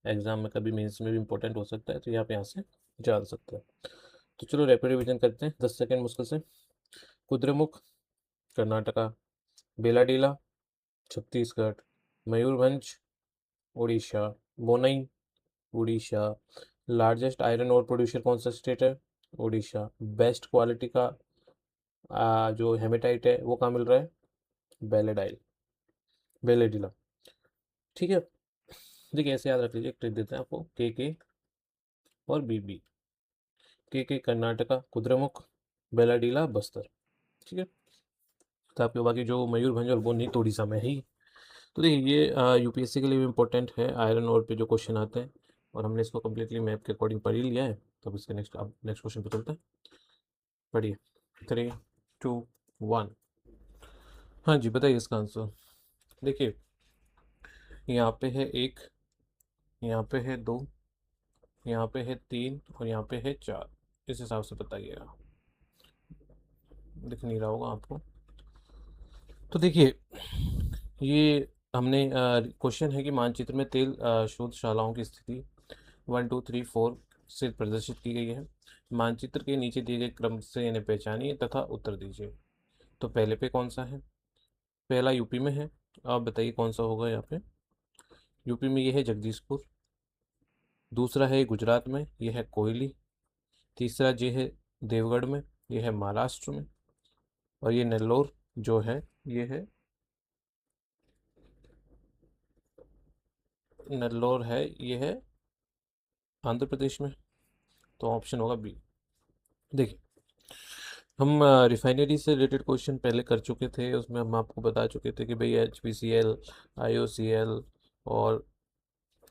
एग्जाम में कभी मेंस में भी इंपॉर्टेंट हो सकता है, तो ये आप यहाँ से जान सकते हैं। तो चलो रैपिड रिवीजन करते हैं 10 सेकेंड मुश्किल से। Kudremukh Karnataka, Bailadila Chhattisgarh, Mayurbhanj Orissa, Bonai Orissa. Largest iron ore producer कौन सा स्टेट है? उड़ीसा। बेस्ट क्वालिटी का जो हेमेटाइट है वो कहाँ मिल रहा है? बेलेडाइल, बेलेडिला, ठीक है। देखिए ऐसे याद रख लीजिए, ट्रिक देते हैं आपको। के और बीबी। के कर्नाटका कुद्रेमुख, बेलाडीला बस्तर, ठीक है। तो आपके बाकी जो मयूरभंज और बोनी तो उड़ीसा में ही। तो देखिए ये यूपीएससी के लिए भी इम्पोर्टेंट है, आयरन ओर पे जो क्वेश्चन आते हैं, और हमने इसको कम्प्लीटली मैप के अकॉर्डिंग पढ़ ही लिया है। तो अब इसके नेक्स्ट, अब नेक्स्ट क्वेश्चन पे चलते हैं। पढ़िए। 3, 2, 1। हाँ जी, बताइए इसका आंसर। देखिए यहाँ पे है 1, यहाँ पे है 2, यहाँ पे है 3 और यहाँ पे है 4। इस हिसाब से बताइएगा, दिख नहीं रहा होगा आपको। तो देखिए ये हमने क्वेश्चन है कि मानचित्र में तेल शोधशालाओं की स्थिति 1, 2, 3, 4 से प्रदर्शित की गई है। मानचित्र के नीचे दिए गए क्रम से इन्हें पहचानिए तथा उत्तर दीजिए। तो पहले पे कौन सा है? पहला यूपी में है। आप बताइए कौन सा होगा यहाँ पे? यूपी में ये है जगदीशपुर। दूसरा है गुजरात में, ये है कोयली। तीसरा ये है देवगढ़ में, ये है महाराष्ट्र में। और ये नेल्लोर जो है, ये है नेल्लोर है, ये है आंध्र प्रदेश में। तो ऑप्शन होगा बी। देखिए हम रिफाइनरी से रिलेटेड क्वेश्चन पहले कर चुके थे, उसमें हम आपको बता चुके थे कि भाई HPCL, IOCL और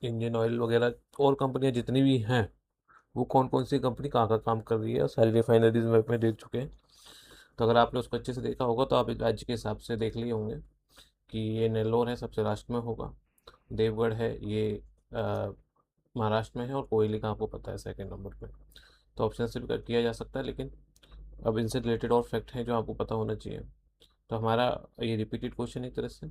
इंडियन ऑयल वगैरह और कंपनियां जितनी भी हैं, वो कौन कौन सी कंपनी कहाँ का काम कर रही है, और सारी रिफाइनरीज मैप में देख चुके हैं। तो अगर आपने उसको अच्छे से देखा होगा तो आप राज्य के हिसाब से देख लिए होंगे कि ये नेल्लोर है, सबसे लास्ट में होगा। देवगढ़ है, ये महाराष्ट्र में है। और कोयली का आपको पता है सेकंड नंबर पे। तो ऑप्शन से भी किया जा सकता है, लेकिन अब इनसे रिलेटेड और फैक्ट हैं जो आपको पता होना चाहिए। तो हमारा ये रिपीटेड क्वेश्चन एक तरह से।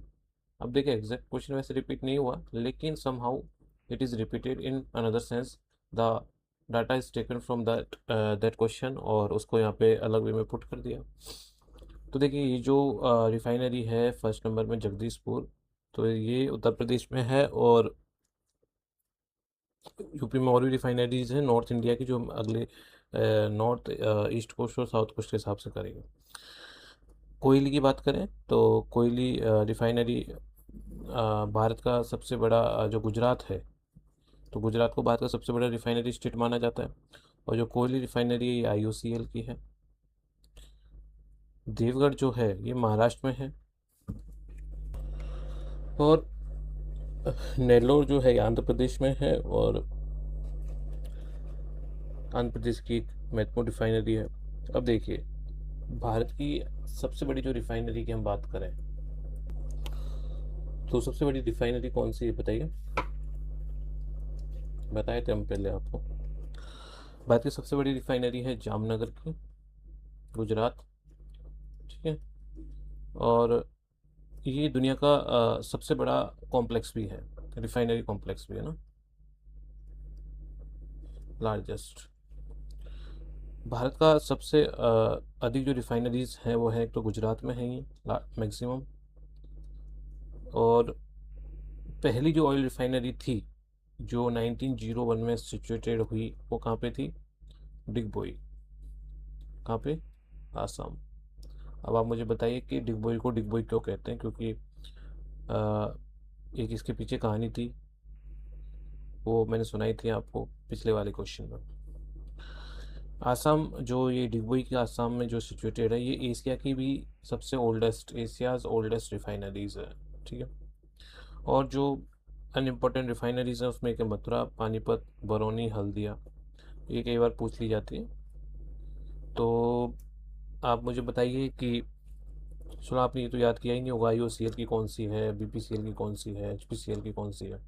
अब देखिए एग्जैक्ट क्वेश्चन वैसे रिपीट नहीं हुआ, लेकिन somehow it is repeated in another sense. The data is taken from that that question, और उसको यहाँ पे अलग वे में पुट कर दिया। तो देखिए ये जो रिफाइनरी है फर्स्ट नंबर में जगदीशपुर, तो ये उत्तर प्रदेश में है। और यूपी में और भी रिफाइनरीज हैं नॉर्थ इंडिया की, जो हम अगले नॉर्थ ईस्ट कोस्ट और साउथ कोस्ट के हिसाब से करेंगे। कोयले की बात करें तो कोयली रिफाइनरी भारत का सबसे बड़ा जो गुजरात है, तो गुजरात को भारत का सबसे बड़ा रिफाइनरी स्टेट माना जाता है। और जो कोयली रिफाइनरी है ये IOCL की है। देवगढ़ जो है ये महाराष्ट्र में है। और नेल्लोर जो है ये आंध्र प्रदेश में है। और आंध्र प्रदेश की एक महत्वपूर्ण रिफाइनरी है। अब देखिए, भारत की सबसे बड़ी जो रिफाइनरी की हम बात करें, तो सबसे बड़ी रिफाइनरी कौन सी है बताइए। बताए थे हम पहले आपको। भारत की सबसे बड़ी रिफाइनरी है जामनगर की, गुजरात। ठीक है। और ये दुनिया का सबसे बड़ा कॉम्प्लेक्स भी है, रिफाइनरी कॉम्प्लेक्स भी है ना, लार्जेस्ट। भारत का सबसे अधिक जो रिफाइनरीज हैं वो है, एक तो गुजरात में है ही मैक्सिमम। और पहली जो ऑयल रिफाइनरी थी जो 1901 में सिचुएटेड हुई, वो कहाँ पे थी? डिगबोई। कहाँ पे? आसाम। अब आप मुझे बताइए कि डिगबोई को डिगबोई क्यों कहते हैं, क्योंकि अ, एक इसके पीछे कहानी थी, वो मैंने सुनाई थी आपको पिछले वाले क्वेश्चन में। आसाम, जो ये डिगबोई की आसाम में जो सिचुएटेड है, ये एशिया की भी सबसे ओल्डेस्ट, एशियाज़ ओल्डेस्ट रिफाइनरीज है। ठीक है। और जो अनइम्पोर्टेंट रिफाइनरीज हैं उसमें एक है मथुरा, पानीपत, बरौनी, हल्दिया। ये कई बार पूछ ली जाती है। तो आप मुझे बताइए कि, चलो आपने ये तो याद किया ही नहीं होगा, IOCL की कौन सी है, BPCL की कौन सी है, HPCL की कौन सी है।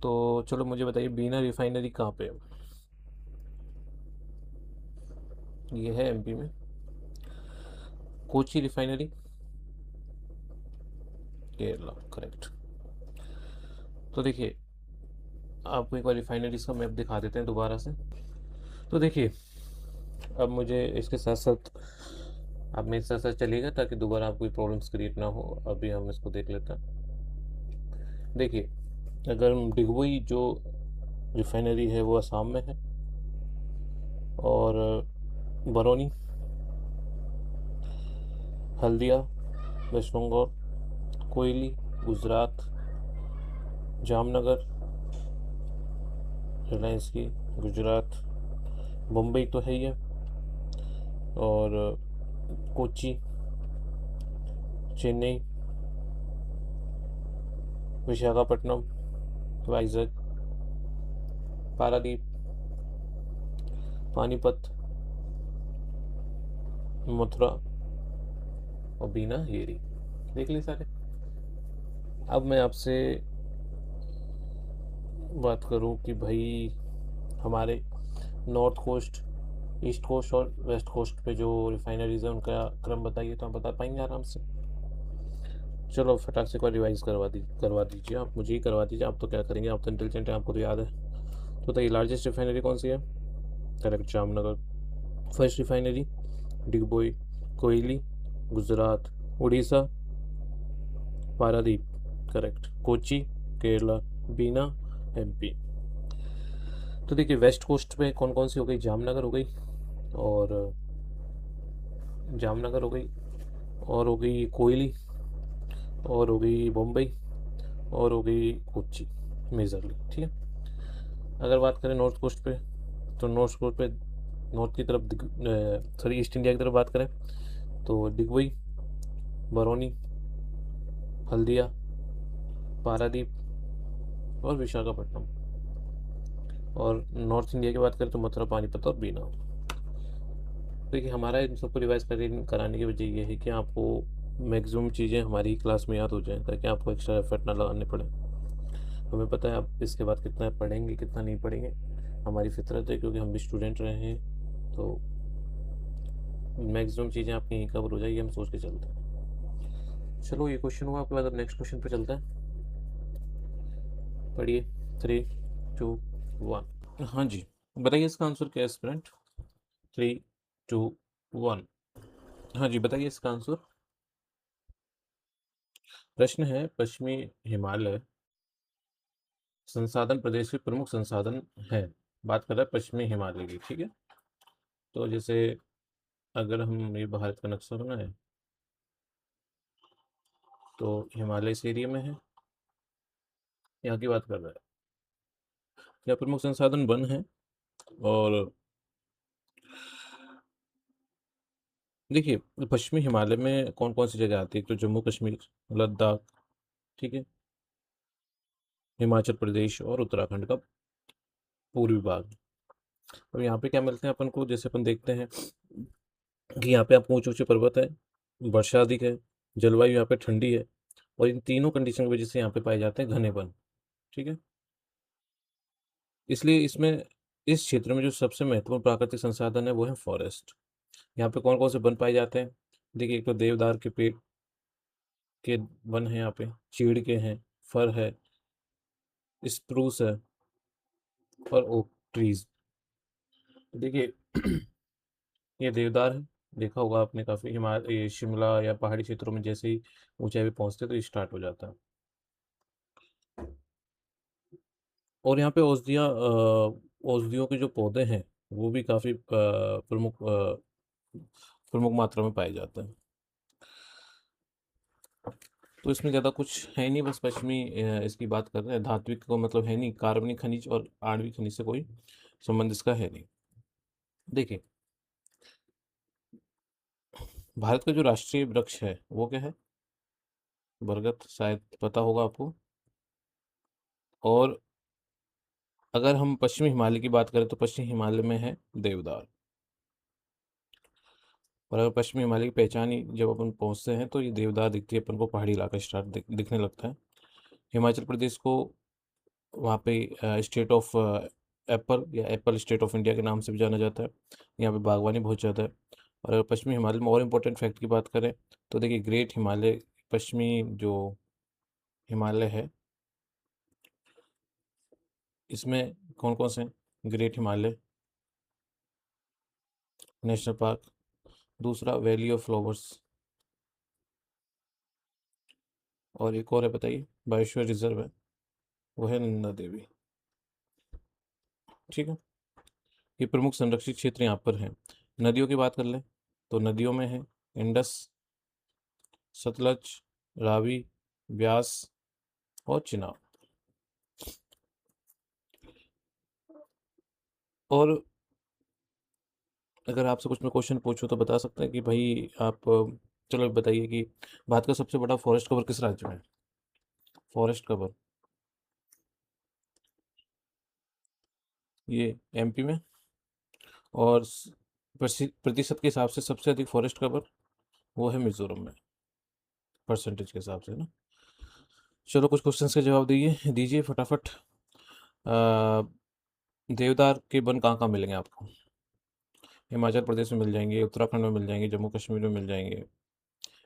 तो चलो मुझे बताइए, बीना रिफाइनरी कहाँ पे है? ये है MP में। कोची रिफाइनरी, केरला। करेक्ट। तो देखिए, आपको एक बार रिफाइनरीज का मैप दिखा देते हैं दोबारा से। तो देखिए, अब मुझे इसके साथ साथ आप मेरे साथ साथ चलिएगा, ताकि दोबारा आपको कोई प्रॉब्लम्स क्रिएट ना हो। अभी हम इसको देख लेते हैं। देखिए, अगर डिगबोई जो रिफाइनरी है वो असम में है, और बरौनी, हल्दिया वेस्ट बंगाल, कोयली गुजरात, जामनगर रिलायंस की गुजरात, मुंबई तो है ही है, और कोची, चेन्नई, विशाखापट्टनम, वाइजग, पारादीप, पानीपत, मथुरा और बीना, येरी। देख लिए सारे। अब मैं आपसे बात करूं कि भाई, हमारे नॉर्थ कोस्ट, ईस्ट कोस्ट और वेस्ट कोस्ट पे जो रिफाइनरीज है उनका क्रम बताइए, तो आप बता पाएंगे आराम से। चलो फटाक से एक बार रिवाइज करवा दीजिए, आप मुझे ही करवा दीजिए। आप तो क्या करेंगे, आप तो इंटेलिजेंट हैं, आपको तो याद है। तो बताइए, लार्जेस्ट रिफाइनरी कौन सी है? Correct, Jamnagar. First refinery Digboi, Koyali Gujarat, Orissa Paradip. Correct, Kochi Kerala, Bina MP। तो देखिए, वेस्ट कोस्ट पे कौन कौन सी हो गई? जामनगर हो गई, और जामनगर हो गई, और हो गई कोयली, और हो गई बम्बई, और हो गई कोच्चि, मेजरली। ठीक है। अगर बात करें नॉर्थ कोस्ट पे, तो नॉर्थ कोस्ट पे, नॉर्थ की तरफ, सॉरी ईस्ट इंडिया की तरफ बात करें, तो डिगबई, बरौनी, हल्दिया, पारादीप और विशाखापट्टनम। और नॉर्थ इंडिया की बात करें तो मथुरा, पानीपत और बीना। देखिए, हमारा इन सबको रिवाइज कराने की वजह ये है कि आपको मैक्सिमम चीज़ें हमारी क्लास में याद हो जाएं, ताकि आपको एक्स्ट्रा एफर्ट ना लगाने पड़े। हमें पता है आप इसके बाद कितना पढ़ेंगे कितना नहीं पढ़ेंगे, हमारी फितरत है, क्योंकि हम भी स्टूडेंट रहे हैं। तो मैक्सिमम चीज़ें आपकी यहीं कवर हो जाएगी, हम सोच के चलते हैं। चलो, ये क्वेश्चन हुआ, आपके बाद अब नेक्स्ट क्वेश्चन पे चलते हैं। पढ़िए। 3, 2, 1। हाँ जी, बताइए इसका आंसर क्या है स्टूडेंट? 3, 2, 1। हाँ जी, बताइए इसका आंसर। प्रश्न है, पश्चिमी हिमालय संसाधन प्रदेश के प्रमुख संसाधन है। बात कर रहा है पश्चिमी हिमालय की। ठीक है। तो जैसे, अगर हम ये भारत का नक्शा बनाए, तो हिमालय इस एरिया में है, यहाँ की बात कर रहा है। क्या प्रमुख संसाधन वन है। और देखिए, पश्चिमी हिमालय में कौन कौन सी जगह आती है? एक तो जम्मू कश्मीर, लद्दाख, ठीक है, हिमाचल प्रदेश और उत्तराखंड का पूर्वी भाग। अब यहाँ पे क्या मिलते हैं अपन को, जैसे अपन देखते हैं कि यहाँ पे आपको ऊंचे ऊंचे पर्वत है, वर्षा अधिक है, जलवायु यहाँ पे ठंडी है, और इन तीनों कंडीशन की वजह से यहाँ पे पाए जाते हैं घने वन। ठीक है। इसलिए इसमें इस क्षेत्र में जो सबसे महत्वपूर्ण प्राकृतिक संसाधन है वो है फॉरेस्ट। यहाँ पे कौन कौन से वन पाए जाते हैं? देखिए, एक तो देवदार के पेड़ के वन है, यहाँ पे चीड़ के हैं, फर है, स्प्रूस है, और ओक ट्रीज। देखिए ये देवदार है, देखा होगा आपने, काफी हिमालय, ये शिमला या पहाड़ी क्षेत्रों में जैसे ही ऊंचाई पे पहुंचते हैं तो ये स्टार्ट हो जाता है। और यहाँ पे औषधियों के जो पौधे हैं वो भी काफी प्रमुख मात्रा में पाए जाते हैं। तो इसमें ज़्यादा कुछ है नहीं, बस पश्चिमी इसकी बात कर रहे हैं। धात्विक को मतलब है नहीं, कार्बनिक खनिज और आणविक खनिज से कोई संबंध इसका है नहीं। देखिए, भारत का जो राष्ट्रीय वृक्ष है वो क्या है? बरगद, शायद पता होगा आपको। और अगर हम पश्चिमी हिमालय की बात करें तो पश्चिमी हिमालय में है देवदार। और अगर पश्चिमी हिमालय की पहचान ही जब अपन पहुंचते हैं तो ये देवदार दिखती है अपन को, पहाड़ी इलाका स्टार्ट दिखने लगता है। हिमाचल प्रदेश को वहाँ पे स्टेट ऑफ एप्पल या एप्पल स्टेट ऑफ इंडिया के नाम से भी जाना जाता है। यहाँ पे बागवानी बहुत ज़्यादा है। और अगर पश्चिमी हिमालय में और इम्पोर्टेंट फैक्ट की बात करें तो देखिए, ग्रेट हिमालय, पश्चिमी जो हिमालय है इसमें कौन कौन से हैं? ग्रेट हिमालय नेशनल पार्क, दूसरा वैली ऑफ फ्लावर्स, और एक और है, बताइए, बायोस्फीयर रिजर्व है, वो है नंदा देवी। ठीक है। ये प्रमुख संरक्षित क्षेत्र यहाँ पर हैं। नदियों की बात कर लें तो नदियों में है इंडस, सतलज, रावी, ब्यास और चिनाब। और अगर आपसे कुछ मैं क्वेश्चन पूछूं तो बता सकते हैं कि भाई आप चलो बताइए कि भारत का सबसे बड़ा फॉरेस्ट कवर किस राज्य में है? फॉरेस्ट कवर, ये एमपी में। और प्रतिशत के हिसाब से सबसे अधिक फॉरेस्ट कवर वो है मिजोरम में, परसेंटेज के हिसाब से ना। चलो कुछ क्वेश्चंस के जवाब दीजिए दीजिए फटाफट। अ, देवदार के वन कहाँ कहाँ मिलेंगे आपको? हिमाचल प्रदेश में मिल जाएंगे, उत्तराखंड में मिल जाएंगे, जम्मू कश्मीर में मिल जाएंगे।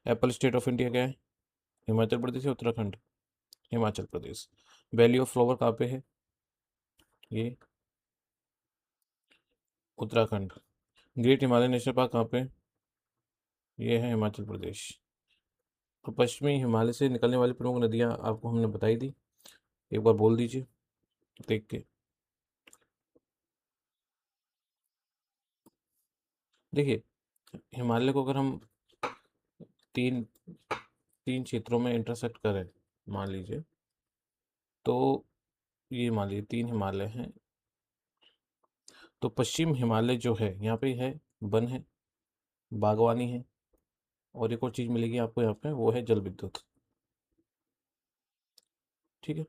एप्पल स्टेट ऑफ इंडिया क्या है? हिमाचल प्रदेश या Uttarakhand? Himachal Pradesh. Valley of flower कहाँ पे है? ये Uttarakhand. Great Himalaya national park कहाँ पे है? ये है हिमाचल प्रदेश। तो पश्चिमी हिमालय से निकलने वाली प्रमुख नदियाँ आपको हमने बताई दी, एक बार बोल दीजिए देख के। देखिए, हिमालय को अगर हम तीन तीन क्षेत्रों में इंटरसेक्ट करें, मान लीजिए, तो ये मान लीजिए तीन हिमालय हैं। तो पश्चिम हिमालय जो है यहाँ पे है, वन है, बागवानी है, और एक और चीज़ मिलेगी आपको यहाँ पे, वो है जल विद्युत। ठीक है।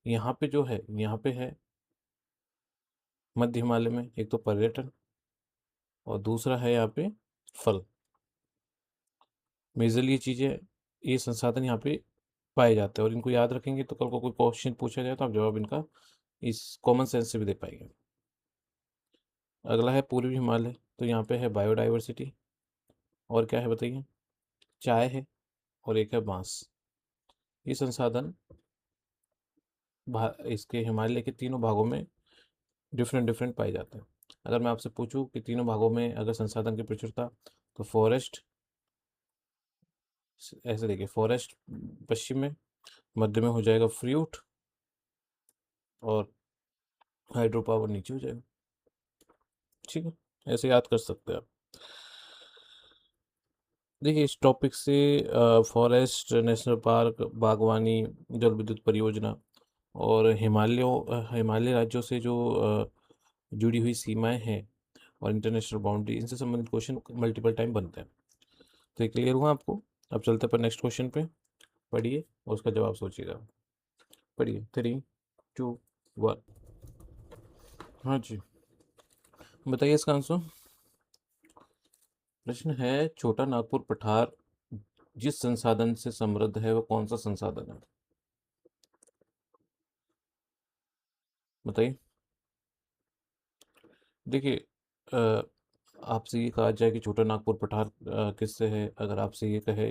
यहाँ पे जो है, यहाँ पे है मध्य हिमालय में एक तो पर्यटन, और दूसरा है यहाँ पे फल। मेजरली ये चीज़ें, ये संसाधन यहाँ पे पाए जाते हैं, और इनको याद रखेंगे तो कल को कोई क्वेश्चन पूछा जाए तो आप जवाब इनका इस कॉमन सेंस से भी दे पाएंगे। अगला है पूर्वी हिमालय, तो यहाँ पे है बायोडाइवर्सिटी, और क्या है बताइए? चाय है, और एक है बांस। ये संसाधन इसके हिमालय के तीनों भागों में डिफरेंट डिफरेंट पाए जाते हैं। अगर मैं आपसे पूछूं कि तीनों भागों में अगर संसाधन की प्रचुरता, तो फॉरेस्ट, ऐसे देखिए, फॉरेस्ट पश्चिम में, मध्य में हो जाएगा फ्रूट, और हाइड्रो पावर नीचे हो जाएगा। ठीक है, ऐसे याद कर सकते हैं आप। देखिए, इस टॉपिक से फॉरेस्ट, नेशनल पार्क, बागवानी, जल विद्युत परियोजना, और हिमालय राज्यों से जो जुड़ी हुई सीमाएं हैं, और इंटरनेशनल बाउंड्री, इनसे संबंधित क्वेश्चन मल्टीपल टाइम बनते हैं। तो ये क्लियर हुआ आपको? अब चलते पर नेक्स्ट क्वेश्चन पे, पढ़िए और उसका जवाब सोचिएगा। पढ़िए, 3, 2, 1। हाँ जी। बताइए इसका आंसर। प्रश्न है, छोटा नागपुर पठार जिस संसाधन से समृद्ध है वो कौन सा संसाधन है? बताइए। देखिए, अ, आपसे ये कहा जाए कि छोटा नागपुर पठार किससे है, अगर आपसे ये कहे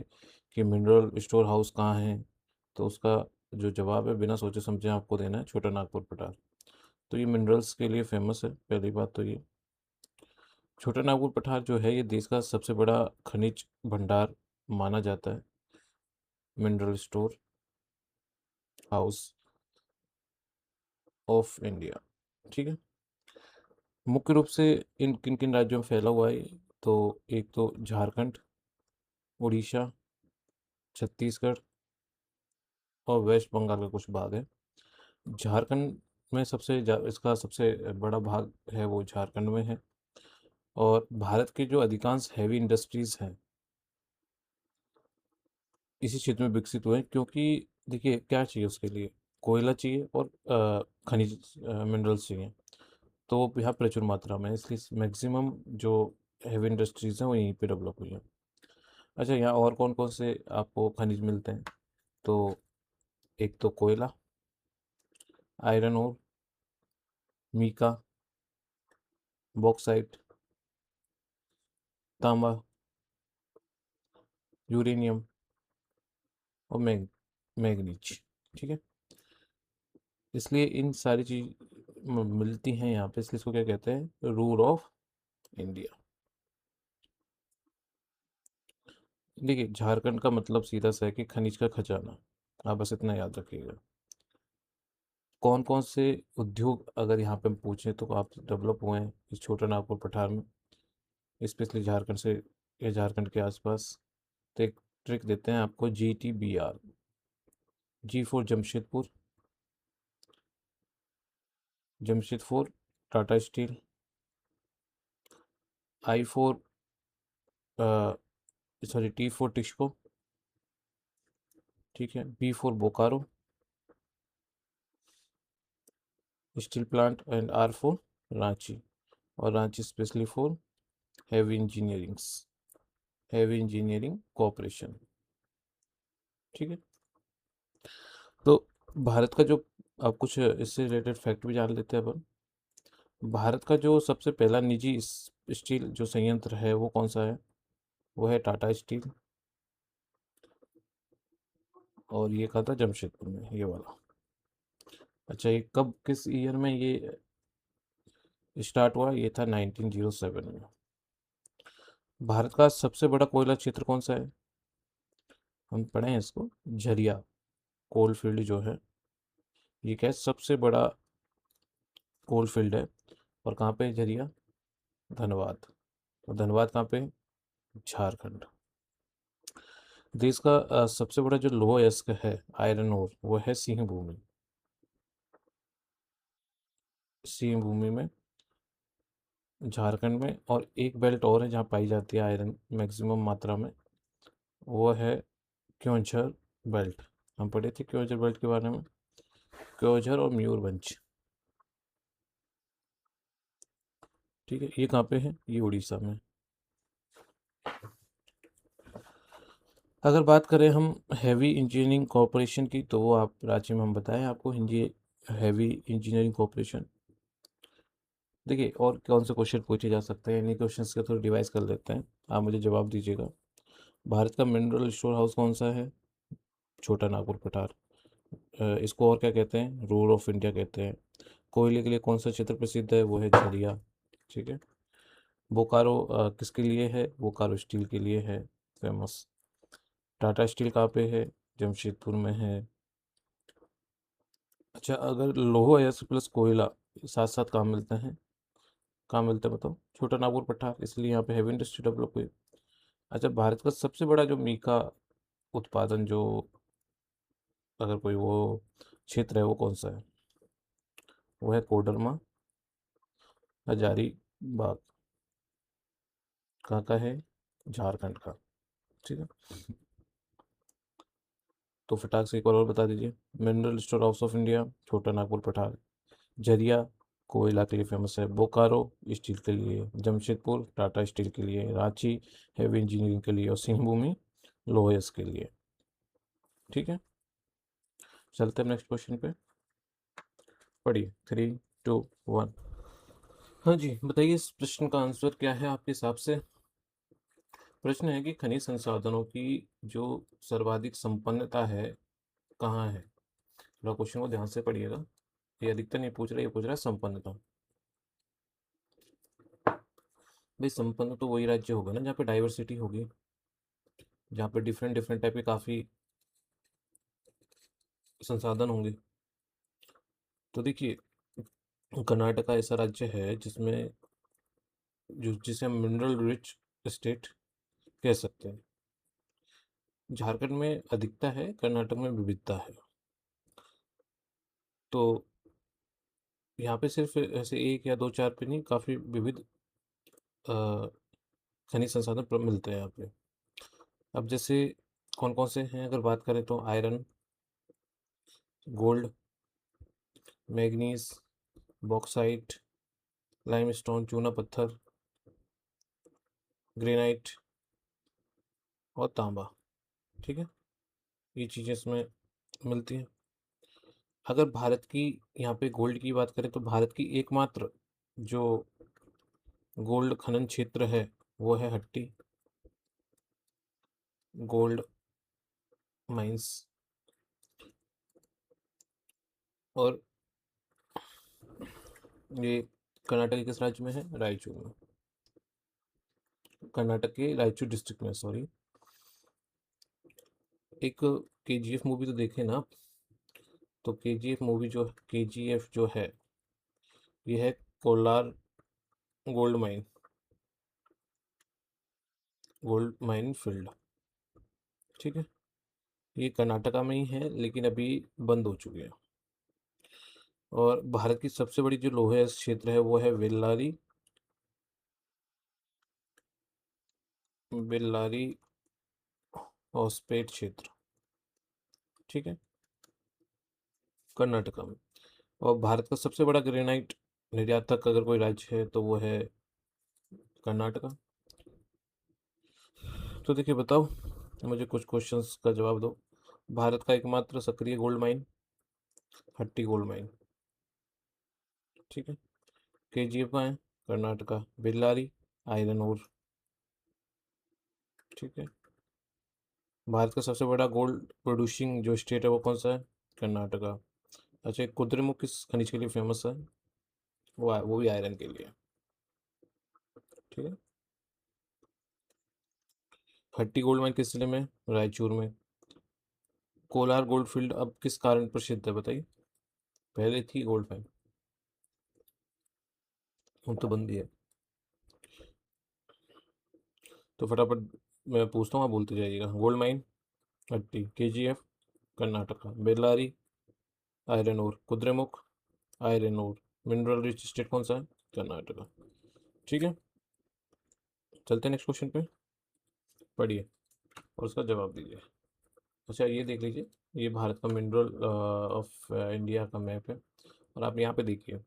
कि मिनरल स्टोर हाउस कहाँ है, तो उसका जो जवाब है बिना सोचे समझे आपको देना है छोटा नागपुर पठार। तो ये मिनरल्स के लिए फेमस है, पहली बात तो ये। छोटा नागपुर पठार जो है ये देश का सबसे बड़ा खनिज भंडार माना जाता है, mineral store house of India. ठीक है। मुख्य रूप से इन किन किन राज्यों में फैला हुआ है ये? तो एक तो झारखंड, उड़ीसा, छत्तीसगढ़ और वेस्ट बंगाल का कुछ भाग है। झारखंड में इसका सबसे बड़ा भाग है वो झारखंड में है। और भारत के जो अधिकांश हैवी इंडस्ट्रीज हैं इसी क्षेत्र में विकसित हुए हैं, क्योंकि देखिए क्या चाहिए उसके लिए, कोयला चाहिए और खनिज मिनरल्स चाहिए। तो वो यहाँ प्रचुर मात्रा में है, इसलिए मैक्सिमम जो हैवी इंडस्ट्रीज हैं वो यहीं पे डेवलप हुई हैं। अच्छा, यहाँ और कौन कौन से आपको खनिज मिलते हैं? तो एक तो कोयला, आयरन ओर, मीका, बॉक्साइट, तांबा, यूरेनियम और मैग्नीज। ठीक है। इसलिए इन सारी चीज मिलती हैं यहाँ पे, इसलिए इसको क्या कहते हैं, रूल ऑफ इंडिया। देखिए, झारखंड का मतलब सीधा सा है कि खनिज का खजाना। आप बस इतना याद रखिएगा। कौन कौन से उद्योग अगर यहाँ पे हम पूछें तो आप डेवलप हुए हैं इस छोटा नागपुर पठार में, स्पेशली झारखंड से या झारखंड के आसपास? तो एक ट्रिक देते हैं आपको, GTBR। G for Jamshedpur, Jamshedpur Tata steel. I for sorry, T for TISCO. ठीक है। B for Bokaro steel plant and R for Ranchi. और Ranchi specially for heavy engineerings, heavy engineering corporation. ठीक है। तो भारत का जो, अब कुछ इससे रिलेटेड फैक्ट भी जान लेते हैं अपन। भारत का जो सबसे पहला निजी स्टील जो संयंत्र है वो कौन सा है? वो है टाटा स्टील। और ये कहा था जमशेदपुर में, ये वाला। अच्छा, ये कब किस ईयर में ये स्टार्ट हुआ? ये था 1907 में। भारत का सबसे बड़ा कोयला क्षेत्र कौन सा है? हम पढ़े हैं इसको, झरिया कोल फील्ड जो है, ये क्या है, सबसे बड़ा कोल फील्ड है। और कहाँ पे है झरिया? धनबाद। और धनबाद कहाँ पे है? झारखंड। देश का सबसे बड़ा जो लौह अयस्क है आयरन ओर, वो है सिंह भूमि। सिंह भूमि में, झारखंड में। और एक बेल्ट और है जहाँ पाई जाती है आयरन मैक्सिमम मात्रा में, वो है क्योंझर बेल्ट। हम पढ़े थे क्योंझर बेल्ट के बारे में, क्योंझर और मयूरभंज। ठीक है। ये कहाँ पे है? ये उड़ीसा में। अगर बात करें हम हैवी इंजीनियरिंग कॉरपोरेशन की, तो वो आप रांची में हम बताएं आपको, हिंदी हैवी इंजीनियरिंग कॉरपोरेशन। देखिए, और कौन से क्वेश्चन पूछे जा सकते हैं, इन्हीं क्वेश्चंस का थोड़ा रिवाइज कर लेते हैं, आप मुझे जवाब दीजिएगा। भारत का मिनरल स्टोर हाउस कौन सा है? छोटा नागपुर पठार। इसको और क्या कहते हैं? रूल ऑफ इंडिया कहते हैं। कोयले के लिए कौन सा क्षेत्र प्रसिद्ध है? वो है झरिया। ठीक है। बोकारो किसके लिए है? बोकारो स्टील के लिए है फेमस। टाटा स्टील कहाँ पे है? जमशेदपुर में है। अच्छा, अगर लोहा अयस्क प्लस कोयला साथ साथ कहाँ मिलते हैं? कहाँ मिलते हैं बताओ? छोटा नागपुर पठार, इसलिए यहाँ पे हैवी इंडस्ट्री डेवलप हुई। अच्छा, भारत का सबसे बड़ा जो मीका उत्पादन जो, अगर कोई वो क्षेत्र है वो कौन सा है? वो है कोडरमा, हजारीबाग। कहाँ का है? झारखंड का। ठीक है। तो फटाक से एक और बता दीजिए। Mineral store house of India छोटा नागपुर पठार, झरिया कोयला के लिए फेमस है बोकारो स्टील के लिए, जमशेदपुर टाटा स्टील के लिए, रांची हैवी इंजीनियरिंग के लिए और सिंहभूमि लोहेस के लिए। ठीक है, चलते हैं नेक्स्ट क्वेश्चन पे। पढ़िए 3, 2, 1। हाँ जी, बताइए इस प्रश्न का आंसर क्या है आपके हिसाब से। प्रश्न है कि खनिज संसाधनों की जो सर्वाधिक संपन्नता है कहाँ है। थोड़ा क्वेश्चन को ध्यान से पढ़िएगा, ये अधिकतर नहीं पूछ रहा, ये पूछ रहा है संपन्नता। भाई संपन्न तो वही राज्य होगा ना जहाँ पे डाइवर्सिटी होगी, जहाँ पे डिफरेंट डिफरेंट टाइप के काफ़ी संसाधन होंगे। तो देखिए, कर्नाटका ऐसा राज्य है जिसमें जिसे हम मिनरल रिच स्टेट कह सकते हैं। झारखंड में अधिकता है, कर्नाटक में विविधता है। तो यहाँ पे सिर्फ ऐसे एक या दो चार पे नहीं, काफ़ी विविध अ, खनिज संसाधन मिलते हैं यहाँ पे। अब जैसे कौन कौन से हैं अगर बात करें तो iron, gold, manganese, bauxite, limestone चूना पत्थर, ग्रेनाइट और तांबा। ठीक है, ये चीज़ें इसमें मिलती हैं। अगर भारत की यहाँ पे गोल्ड की बात करें तो भारत की एकमात्र जो गोल्ड खनन क्षेत्र है वो है हट्टी गोल्ड माइंस। और ये कर्नाटक के किस राज्य में है, रायचूर में। कर्नाटक के रायचूर डिस्ट्रिक्ट में, सॉरी। एक केजीएफ मूवी तो देखे ना आप। तो केजीएफ मूवी जो केजीएफ जो है ये है Kolar gold mine, gold mine field. ठीक है, ये कर्नाटका में ही है लेकिन अभी बंद हो चुकी है। और भारत की सबसे बड़ी जो लोहे क्षेत्र है वो है बेल्लारी, बेल्लारी हॉस्पेट क्षेत्र। ठीक है, कर्नाटका में। और भारत का सबसे बड़ा ग्रेनाइट निर्यातक अगर कोई राज्य है तो वो है कर्नाटका। तो देखिए बताओ, मुझे कुछ क्वेश्चंस का जवाब दो। भारत का एकमात्र सक्रिय गोल्ड माइन, हट्टी गोल्ड माइन। ठीक है, केजीएफ का है कर्नाटका, बेल्लारी आयरन ओर। ठीक है, भारत का सबसे बड़ा गोल्ड प्रोड्यूसिंग जो स्टेट है वो कौन सा है, कर्नाटका। अच्छा, कुद्रेमुख किस खनिज के लिए फेमस है, वो भी आयरन के लिए। ठीक है, हट्टी गोल्ड माइन किस जिले में, रायचूर में। कोलार गोल्ड फील्ड अब किस कारण प्रसिद्ध है बताइए। पहले थी गोल्ड माइन, अब तो बंद ही है। तो फटाफट मैं पूछता हूँ, आप बोलते जाइएगा। Gold mine Hatti, KGF Karnataka, Bellary iron ore, Kudremukh iron ore, mineral rich state कौन सा है, कर्नाटका। ठीक है, चलते हैं नेक्स्ट क्वेश्चन पे। पढ़िए और उसका जवाब दीजिए। अच्छा, ये देख लीजिए, ये भारत का मिनरल ऑफ इंडिया का मैप है। और आप यहाँ पे देखिए,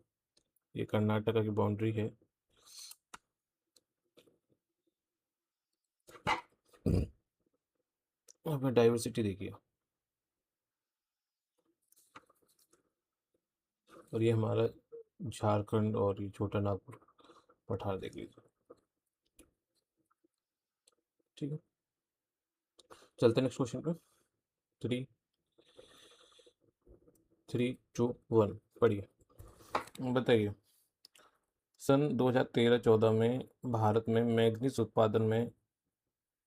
ये कर्नाटका की बाउंड्री है। आपने डाइवर्सिटी देखिए, और ये हमारा झारखंड और ये छोटा नागपुर पठार देख लीजिए। ठीक है, चलते हैं नेक्स्ट क्वेश्चन पे। थ्री 3, 2, 1 पढ़िए। बताइए, सन 2013-14 में भारत में मैग्नीज उत्पादन में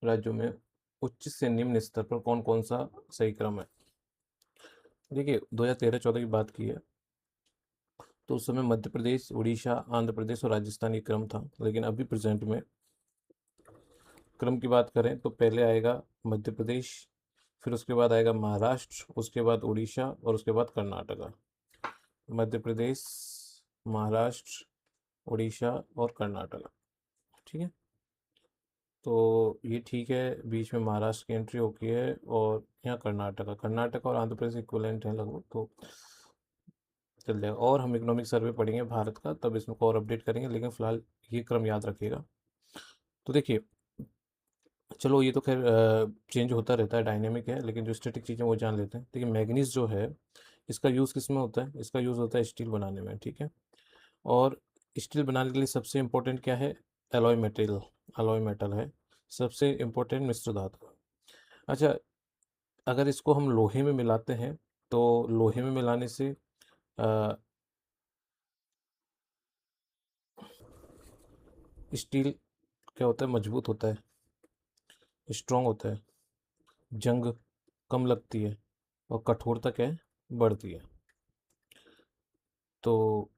राज्यों में उच्च से निम्न स्तर पर कौन कौन सा सही क्रम है। देखिए 2013-14 की बात की है तो उस समय मध्य प्रदेश, उड़ीसा, आंध्र प्रदेश और राजस्थान ये क्रम था। लेकिन अभी प्रेजेंट में क्रम की बात करें तो पहले आएगा मध्य प्रदेश, फिर उसके बाद आएगा महाराष्ट्र, उसके बाद उड़ीसा और उसके बाद कर्नाटका। मध्य प्रदेश, महाराष्ट्र, उड़ीसा और कर्नाटका। ठीक है, तो ये ठीक है, बीच में महाराष्ट्र की एंट्री होती है और यहाँ कर्नाटका, कर्नाटका और आंध्र प्रदेश इक्वलेंट है लगभग। तो चल जाएगा। और हम इकोनॉमिक सर्वे पढ़ेंगे भारत का, तब इसमें को और अपडेट करेंगे, लेकिन फिलहाल ये क्रम याद रखिएगा। तो देखिए, चलो ये तो खैर चेंज होता रहता है, डायनेमिक है, लेकिन जो स्टैटिक चीज़ें वो जान लेते हैं। देखिए मैग्नीज जो है, इसका यूज़ किस में होता है? इसका यूज़ होता है स्टील बनाने में, ठीक है। और स्टील बनाने के लिए सबसे इम्पोर्टेंट क्या है? एलॉय मटेरियल, एलॉय मेटल है सबसे इम्पोर्टेंट मिश्र धातु। अच्छा, अगर इसको हम लोहे में मिलाते हैं, तो लोहे में मिलाने से स्टील क्या होता है? मजबूत होता है, स्ट्रांग होता है, जंग कम लगती है, और कठोरता क्या है? बढ़ती है। तो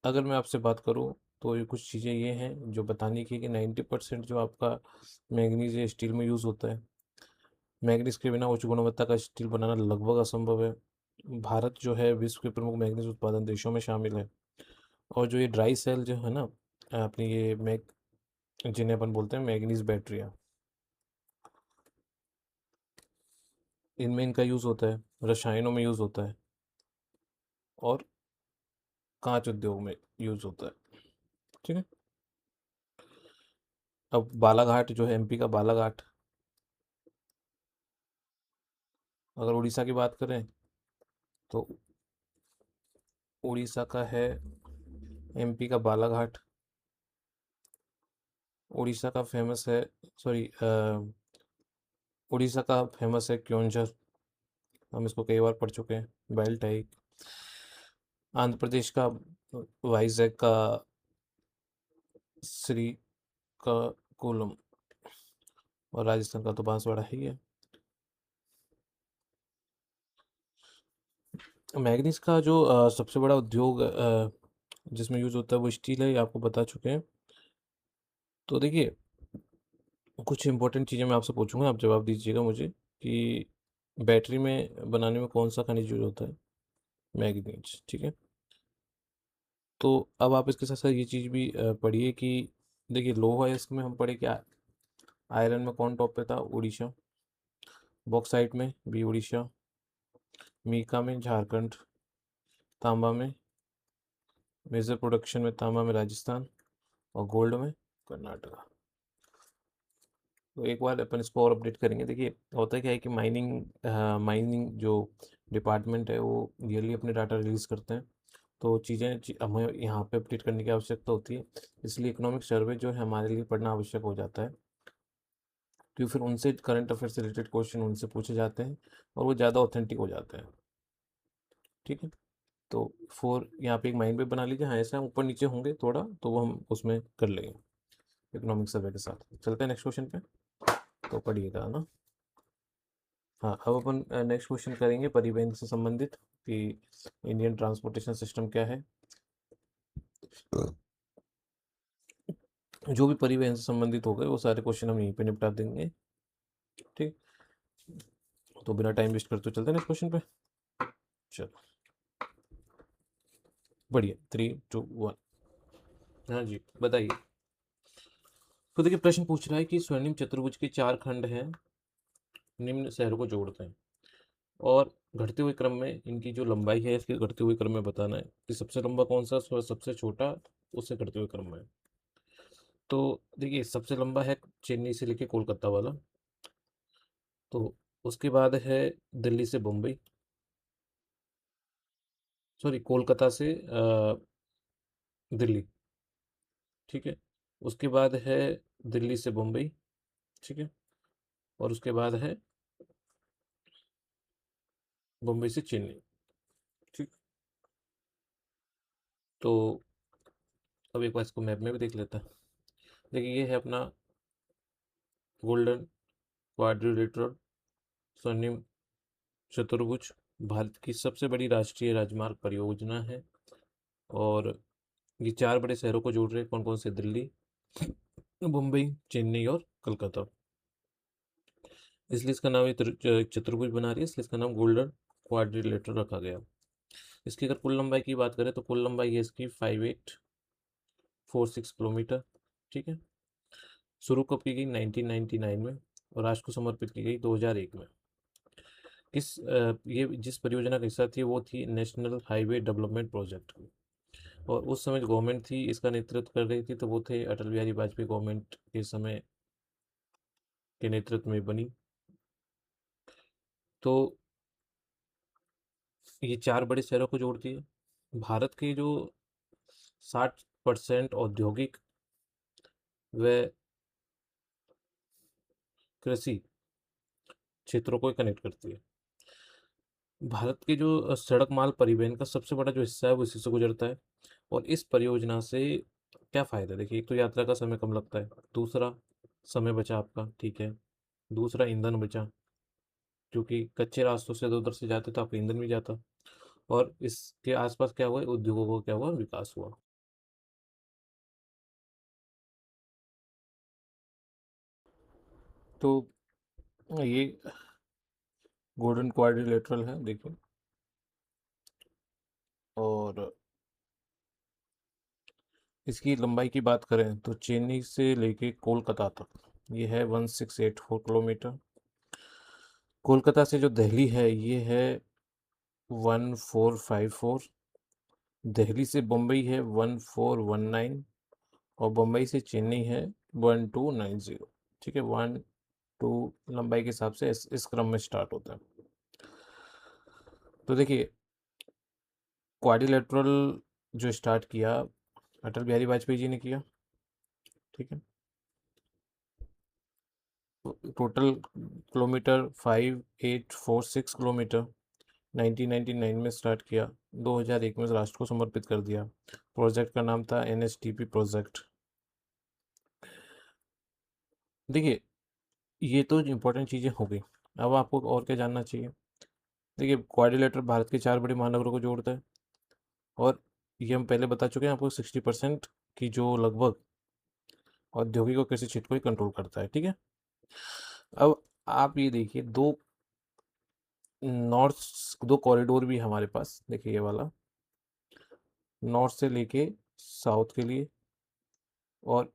अगर मैं आपसे बात करूं, तो ये कुछ चीज़ें ये हैं जो बताने की कि 90% जो आपका मैग्नीज है स्टील में यूज़ होता है। मैग्नीज के बिना उच्च गुणवत्ता का स्टील बनाना लगभग असंभव है। भारत जो है विश्व के प्रमुख मैग्नीज उत्पादन देशों में शामिल है। और जो ये ड्राई सेल जो है ना, अपनी ये जिन्हें अपन बोलते हैं मैग्नीज बैटरियाँ, इनमें इनका यूज़ होता है, रसायनों में यूज़ होता है, और कांच उद्योग में यूज़ होता है, ठीक है। अब बालाघाट जो है, एमपी का बालाघाट, अगर उड़ीसा की बात करें, तो उड़ीसा का है एमपी का बालाघाट। उड़ीसा का फेमस है, सॉरी, उड़ीसा का फेमस है क्योंझर, हम इसको कई बार पढ़ चुके हैं, बेल्ट है एक। आंध्र प्रदेश का वाइजैक का श्रीकाकुलम, और राजस्थान का तो बांसवाड़ा है ही है। मैग्नीज का जो सबसे बड़ा उद्योग जिसमें यूज़ होता है वो स्टील है, ये आपको बता चुके हैं। तो देखिए, कुछ इंपॉर्टेंट चीज़ें मैं आपसे पूछूंगा, आप जवाब दीजिएगा मुझे कि बैटरी में बनाने में कौन सा खनिज यूज होता है? मैग्नीज, ठीक है। तो अब आप इसके साथ साथ ये चीज़ भी पढ़िए कि देखिए लोहा अयस्क में हम पढ़े क्या, आयरन में कौन टॉप पे था? उड़ीसा। बॉक्साइट में भी उड़ीसा। मीका में झारखंड। तांबा में, मेजर प्रोडक्शन में तांबा में राजस्थान, और गोल्ड में कर्नाटका। तो एक बार अपन इसको और अपडेट करेंगे। देखिए होता क्या है कि माइनिंग जो डिपार्टमेंट है वो ईयरली अपने डाटा रिलीज़ करते हैं। तो हमें यहाँ पे अपडेट करने की आवश्यकता होती है, इसलिए इकोनॉमिक सर्वे जो है हमारे लिए पढ़ना आवश्यक हो जाता है, क्योंकि फिर उनसे करंट अफेयर से रिलेटेड क्वेश्चन उनसे पूछे जाते हैं, और वो ज़्यादा ऑथेंटिक हो जाते हैं, ठीक है। तो फोर यहाँ पे एक माइंड मैप बना लीजिए, हाँ ऐसा ऊपर नीचे होंगे थोड़ा, तो वो हम उसमें कर लेंगे इकोनॉमिक सर्वे के साथ। चलते हैं नेक्स्ट क्वेश्चन पे, तो पढ़िएगा ना। हाँ, अब अपन नेक्स्ट क्वेश्चन करेंगे परिवहन से संबंधित, कि इंडियन ट्रांसपोर्टेशन सिस्टम क्या है। जो भी परिवहन से संबंधित हो गए वो सारे क्वेश्चन हम यहीं पे निपटा देंगे, ठीक। तो बिना टाइम वेस्ट करते चलते हैं नेक्स्ट क्वेश्चन पे। चलो, बढ़िया, 3, 2, 1। हाँ जी, बताइए। तो देखिए प्रश्न पूछ रहा है कि स्वर्णिम चतुर्भुज के 4 खंड हैं, निम्न शहरों को जोड़ते हैं, और घटते हुए क्रम में इनकी जो लंबाई है इसके घटते हुए क्रम में बताना है कि सबसे लंबा कौन सा, सबसे छोटा, उससे घटते हुए क्रम में। तो देखिए सबसे लंबा है चेन्नई से लेके कोलकाता वाला। तो उसके बाद है दिल्ली से बम्बई, सॉरी कोलकाता से दिल्ली, ठीक है। उसके बाद है दिल्ली से बम्बई, ठीक है। और उसके बाद है बम्बई से चेन्नई, ठीक। तो अब एक बार इसको मैप में भी देख लेता है। देखिए ये है अपना गोल्डन क्वाड्रिलेटरल स्वर्णिम चतुर्भुज, भारत की सबसे बड़ी राष्ट्रीय राजमार्ग परियोजना है। और ये 4 बड़े शहरों को जोड़ रहे हैं, कौन कौन से? दिल्ली, मुंबई, चेन्नई और कलकत्ता। इसलिए इसका नाम ये चतुर्भुज बना रही है, इसलिए इसका नाम गोल्डन क्वाड्रिलेटरल रखा गया। इसकी अगर कुल लंबाई की बात करें, तो कुल लंबाई है इसकी 5846 किलोमीटर, ठीक है। शुरू कब की गई? 1999 में, और राष्ट्र को समर्पित की गई 2001 में। ये जिस परियोजना का हिस्सा थी वो थी नेशनल हाईवे डेवलपमेंट प्रोजेक्ट, और उस समय जो गवर्नमेंट थी इसका नेतृत्व कर रही थी तो वो थे अटल बिहारी वाजपेयी गवर्नमेंट के समय के नेतृत्व में बनी। तो ये 4 बड़े शहरों को जोड़ती है। भारत के जो 60% औद्योगिक व कृषि क्षेत्रों को कनेक्ट करती है। भारत के जो सड़क माल परिवहन का सबसे बड़ा जो हिस्सा है वो इसी से गुजरता है। और इस परियोजना से क्या फ़ायदा है? देखिए, एक तो यात्रा का समय कम लगता है, दूसरा समय बचा आपका, ठीक है, दूसरा ईंधन बचा, क्योंकि कच्चे रास्तों से इधर-उधर से जाते तो आपका ईंधन भी जाता, और इसके आसपास क्या हुआ, उद्योगों को क्या हुआ, विकास हुआ। तो ये गोल्डन क्वाड्रिलेटरल है, देखिए। और इसकी लंबाई की बात करें तो चेन्नई से लेके कोलकाता तक ये है 1684 किलोमीटर। कोलकाता से जो दिल्ली है ये है 1454। दिल्ली से बम्बई है 1419। और बम्बई से चेन्नई है 1290। ठीक है, 1 2 लंबाई के हिसाब से इस क्रम में स्टार्ट होता है। तो देखिए, क्वाड्रिलेटरल जो स्टार्ट किया अटल बिहारी वाजपेयी जी ने किया, ठीक है। टोटल किलोमीटर 5846 किलोमीटर 1999 में स्टार्ट किया। 2001 में राष्ट्र को समर्पित कर दिया। प्रोजेक्ट का नाम था NHTP प्रोजेक्ट। देखिए, ये तो इम्पोर्टेंट चीज़ें हो गई। अब आपको और क्या जानना चाहिए? देखिए, क्वाड्रिलेटरल भारत के 4 बड़े महानगरों को जोड़ता है, और ये हम पहले बता चुके हैं आपको, 60% की जो लगभग औद्योगिक और कृषि क्षेत्र को ही कंट्रोल करता है, ठीक है। अब आप ये देखिए, दो कॉरिडोर भी है हमारे पास, देखिए ये वाला, नॉर्थ से लेके साउथ के लिए, और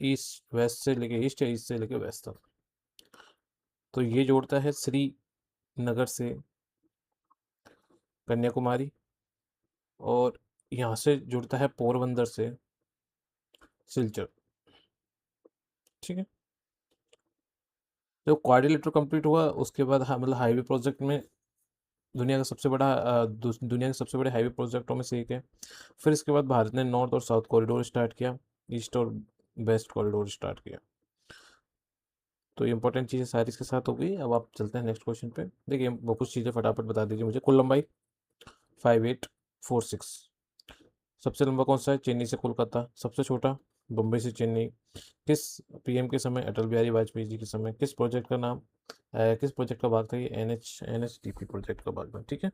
ईस्ट वेस्ट से लेके ईस्ट, या ईस्ट से लेके वेस्ट तक। तो ये जोड़ता है श्रीनगर से कन्याकुमारी, और यहाँ से जुड़ता है पोरबंदर से सिलचर, ठीक है। जब क्वाड्रिलेटरल कंप्लीट हुआ उसके बाद, हाँ, मतलब हाईवे प्रोजेक्ट में दुनिया के सबसे बड़े हाईवे प्रोजेक्टों में से एक है। फिर इसके बाद भारत ने नॉर्थ और साउथ कॉरिडोर स्टार्ट किया, ईस्ट और वेस्ट कॉरिडोर स्टार्ट किया। तो ये इंपॉर्टेंट चीज़ें सारी इसके साथ हो गई। अब आप चलते हैं नेक्स्ट क्वेश्चन पे। देखिए, वो कुछ चीज़ें फटाफट बता दीजिए मुझे। कुल लंबाई 5846। सबसे लंबा कौन सा है? चेन्नई से कोलकाता। सबसे छोटा बम्बई से चेन्नई। किस पीएम के समय? अटल बिहारी वाजपेयी जी के समय। किस प्रोजेक्ट का भाग था ये? NHDP प्रोजेक्ट का भाग था, ठीक है।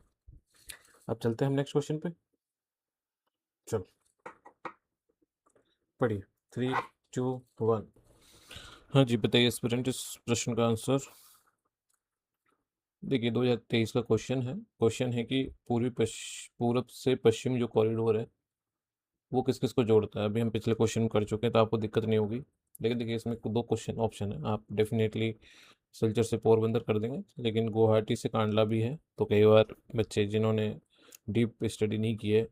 अब चलते हैं हम नेक्स्ट क्वेश्चन पे। चलो, पढ़िए। 3 2 1। हाँ जी, बताइए स्टूडेंट इस प्रश्न का आंसर। देखिए, 2023 का क्वेश्चन है कि पूरब से पश्चिम जो कॉरिडोर है वो किस किस को जोड़ता है। अभी हम पिछले क्वेश्चन में कर चुके हैं तो आपको दिक्कत नहीं होगी। लेकिन देखिए, इसमें दो क्वेश्चन ऑप्शन है, आप डेफिनेटली सिलचर से पोरबंदर कर देंगे, लेकिन गुवाहाटी से कांडला भी है। तो कई बार बच्चे जिन्होंने डीप स्टडी नहीं की है,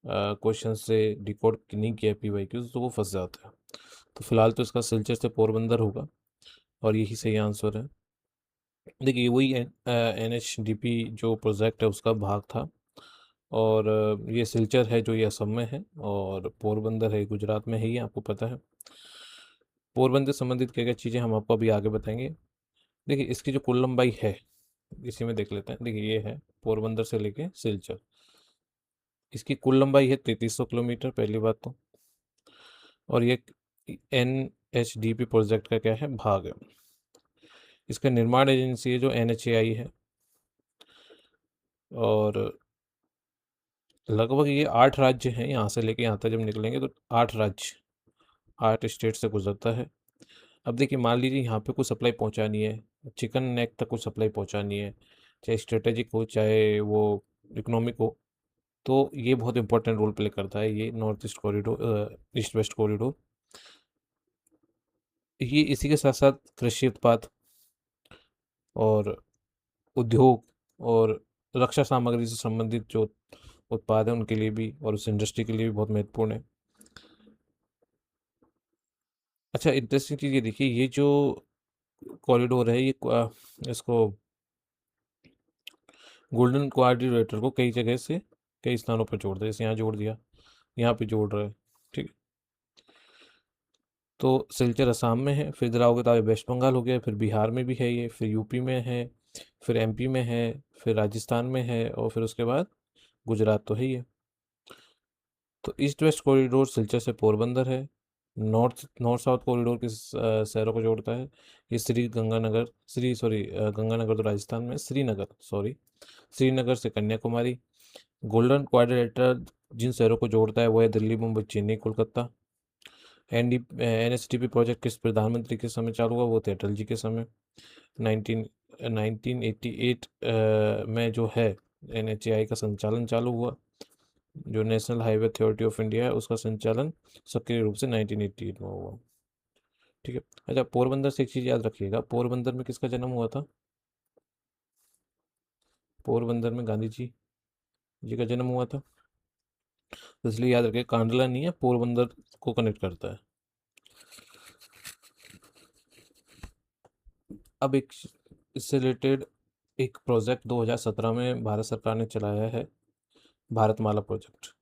क्वेश्चन से डिकोड नहीं किया PYQs, तो वो फंस जाते हैं। तो फिलहाल तो इसका सिलचर से पोरबंदर होगा, और यही सही आंसर है। देखिए, वही NHDP जो प्रोजेक्ट है उसका भाग था। और ये सिलचर है जो ये असम में है, और पोरबंदर है गुजरात में है, ये आपको पता है। पोरबंदर से संबंधित क्या क्या चीज़ें हम आपको अभी आगे बताएंगे। देखिए, इसकी जो कुल लंबाई है इसी में देख लेते हैं। देखिए, ये है पोरबंदर से लेके सिलचर। इसकी कुल लंबाई है 3300 किलोमीटर, पहली बात तो। और ये NHDP प्रोजेक्ट का क्या है? भाग है। इसका निर्माण एजेंसी है जो NHAI है। और लगभग ये 8 राज्य हैं, यहाँ से लेके यहाँ तक जब निकलेंगे तो 8 राज्य, 8 स्टेट से गुजरता है। अब देखिए, मान लीजिए यहाँ पे कुछ सप्लाई पहुँचानी है, चिकन नेक तक कुछ सप्लाई पहुँचानी है, चाहे स्ट्रेटेजिक हो चाहे वो इकोनॉमिक हो, तो ये बहुत इंपॉर्टेंट रोल प्ले करता है, ये north east corridor, east west corridor. ये इसी के साथ साथ कृषि उत्पाद और उद्योग और रक्षा सामग्री से संबंधित जो उत्पाद हैं उनके लिए भी और उस इंडस्ट्री के लिए भी बहुत महत्वपूर्ण है। अच्छा, इंटरेस्टिंग चीज़ ये देखिए, ये जो कॉरिडोर है ये इसको गोल्डन कोऑर्डिनेटर को कई जगह से कई स्थानों पर जोड़ता है। जैसे यहाँ जोड़ दिया, यहाँ पे जोड़ रहा है। ठीक है, तो सिलचर असम में है, फिर इधर आओगे तो वेस्ट बंगाल हो गया, फिर बिहार में भी है ये, फिर यूपी में है, फिर एमपी में है, फिर राजस्थान में है और फिर उसके बाद गुजरात तो है ही है। तो ईस्ट वेस्ट कॉरिडोर सिलचर से पोरबंदर है। नॉर्थ नॉर्थ साउथ कॉरिडोर किस शहरों को जोड़ता है? ये गंगानगर तो राजस्थान में, श्रीनगर सॉरी, श्रीनगर से कन्याकुमारी। गोल्डन क्वाड्रिलेटरल जिन शहरों को जोड़ता है वो है दिल्ली, मुंबई, चेन्नई, कोलकाता। एनएचटीपी प्रोजेक्ट किस प्रधानमंत्री के समय चालू हुआ? वो थे अटल जी के समय। 19 1988 में जो है एनएचएआई का संचालन चालू हुआ। जो national highway authority of India है उसका संचालन सक्रिय रूप से 1988 में हुआ। ठीक है। अच्छा, पोरबंदर से एक चीज़ याद रखिएगा, पोरबंदर में किसका जन्म हुआ था? पोरबंदर में गांधी जी का जन्म हुआ था। तो इसलिए याद रखिए, कांडला नहीं है, पोरबंदर को कनेक्ट करता है। अब एक इससे रिलेटेड एक प्रोजेक्ट 2017 में भारत सरकार ने चलाया है, भारतमाला प्रोजेक्ट।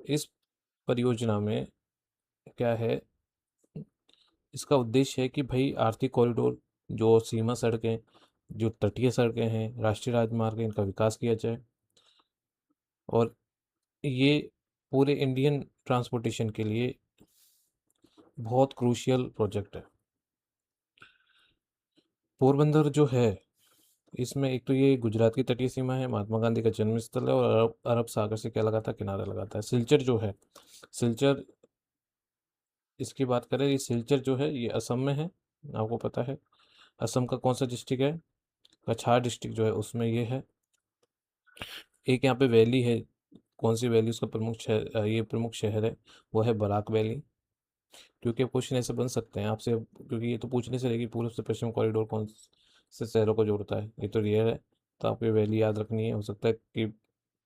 इस परियोजना में क्या है, इसका उद्देश्य है कि भाई आर्थिक कॉरिडोर, जो सीमा सड़कें, जो तटीय सड़कें हैं, राष्ट्रीय राजमार्ग हैं, इनका विकास किया जाए। और ये पूरे इंडियन ट्रांसपोर्टेशन के लिए बहुत क्रूशियल प्रोजेक्ट है। पोरबंदर जो है, इसमें एक तो ये गुजरात की तटीय सीमा है, महात्मा गांधी का जन्म स्थल है और अरब सागर से क्या लगाता है, किनारा लगाता है। सिलचर जो है, सिलचर इसकी बात करें, ये सिलचर जो है ये असम में है, आपको पता है। असम का कौन सा डिस्ट्रिक्ट है? कछार डिस्ट्रिक्ट जो है उसमें ये है। एक यहाँ पे वैली है, कौन सी वैली, उसका ये प्रमुख शहर है, वो है बराक वैली। क्योंकि क्वेश्चन ऐसे बन सकते हैं आपसे, क्योंकि ये तो पूछने से रहेगी पूर्व से पश्चिम कॉरिडोर कौन से शहरों को जोड़ता है, ये तो रियल है। तो आपको ये वैली याद रखनी है। हो सकता है कि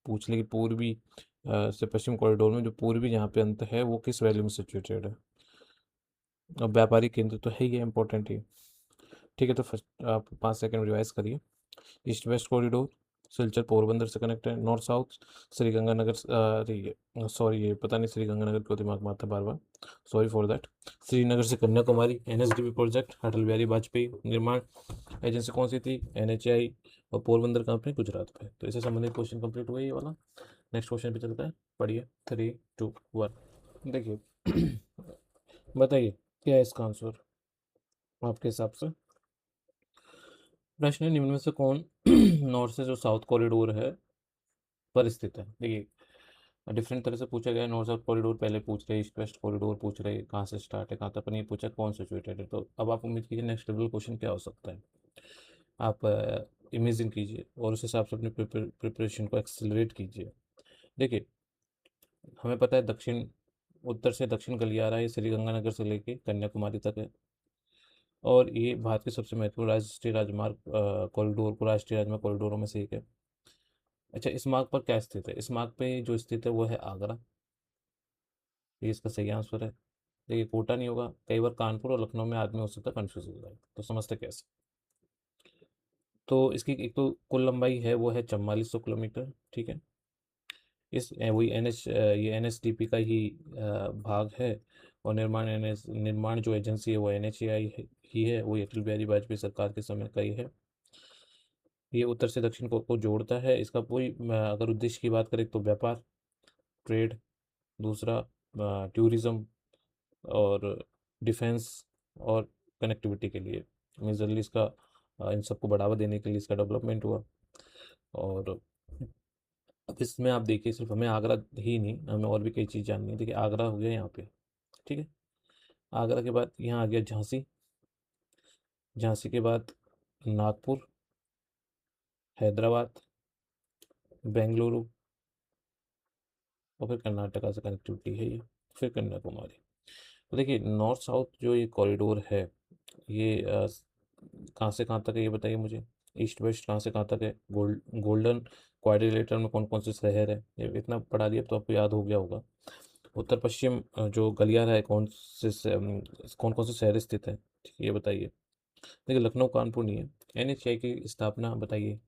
पूछ ले कि पूर्वी से पश्चिम कॉरिडोर में जो पूर्वी जहाँ पे अंत है वो किस वैली में सिचुएटेड है। अब व्यापारिक केंद्र तो है ही है, इंपॉर्टेंट ही। ठीक है, तो फर्स्ट आप 5 सेकंड रिवाइज करिए। East west corridor Silchar Porbandar से कनेक्ट है। नॉर्थ साउथ श्रीगंगानगर, अरे सॉरी, ये पता नहीं श्रीगंगानगर क्यों दिमाग में आता है बार बार, सॉरी फॉर दैट। श्रीनगर से कन्याकुमारी एनएसडीपी प्रोजेक्ट अटल बिहारी वाजपेयी निर्माण एजेंसी कौन सी थी? एनएचएआई। और पोरबंदर कहाँ पे? गुजरात पे। तो इससे संबंधित क्वेश्चन कंप्लीट हुआ ये वाला। नेक्स्ट क्वेश्चन पे चलता है, पढ़िए। 3, 2, 1। देखिए बताइए क्या है इसका आंसर आपके हिसाब से? प्रश्न है, निम्न में से कौन नॉर्थ से जो साउथ कॉरिडोर है पर स्थित है? देखिए डिफरेंट तरह से पूछा गया है। नॉर्थ साउथ कॉरिडोर पहले पूछ रहे, ईस्ट वेस्ट कॉरिडोर पूछ रहे, कहाँ से स्टार्ट है कहाँ तक, अपन ये पूछा कौन सिचुएटेड है। तो अब आप उम्मीद कीजिए नेक्स्ट लेवल क्वेश्चन क्या हो सकता है। आप इमेजिन कीजिए और उस हिसाब से अपने प्रिपरेशन को एक्सेलरेट कीजिए। देखिए हमें पता है दक्षिण उत्तर से दक्षिण गलियारा है, श्रीगंगानगर से लेके कन्याकुमारी तक है। और ये भारत के सबसे महत्वपूर्ण राष्ट्रीय राजमार्ग कॉरिडोर को राष्ट्रीय राजमार्ग कॉरिडोरों में से एक है। अच्छा, इस मार्ग पर क्या स्थित है? इस मार्ग पे जो स्थित है वो है आगरा। ये इसका सही आंसर है। देखिए कोटा नहीं होगा, कई बार कानपुर और लखनऊ में आदमी हो सकता है, कन्फ्यूज हो जाए, तो समझते कैसे। तो इसकी एक तो कुल लंबाई है वो है 4400 किलोमीटर। ठीक है, वही ये एनएचडीपी का ही भाग है। और निर्माण जो एजेंसी है वो एनएचएआई ही है, वो अटल बिहारी वाजपेयी सरकार के समय का ही है। ये उत्तर से दक्षिण को जोड़ता है। इसका कोई अगर उद्देश्य की बात करें तो व्यापार, ट्रेड, दूसरा टूरिज्म और डिफेंस और कनेक्टिविटी के लिए, मेजरली इसका इन सबको बढ़ावा देने के लिए इसका डेवलपमेंट हुआ। और अब इसमें आप देखिए, सिर्फ हमें आगरा ही नहीं, हमें और भी कई चीज़ जाननी है। देखिए आगरा हो गया यहाँ पे, ठीक है। आगरा के बाद यहाँ आ गया झांसी, झांसी के बाद नागपुर, हैदराबाद, बेंगलुरु और फिर कर्नाटका से कनेक्टिविटी है ये, फिर कन्याकुमारी। तो देखिए नॉर्थ साउथ जो ये कॉरिडोर है, ये कहाँ से कहाँ तक है ये बताइए मुझे। ईस्ट वेस्ट कहाँ से कहाँ तक है, गोल्डन क्वाड्रिलेटरल में कौन कौन से शहर है, ये इतना पढ़ा दिया अब तो आपको याद हो गया होगा। उत्तर पश्चिम जो गलियारा है कौन कौन से शहर स्थित है, ठीक है, ये बताइए। देखिए लखनऊ कानपुर नहीं है। एनएचआई की स्थापना बताइए।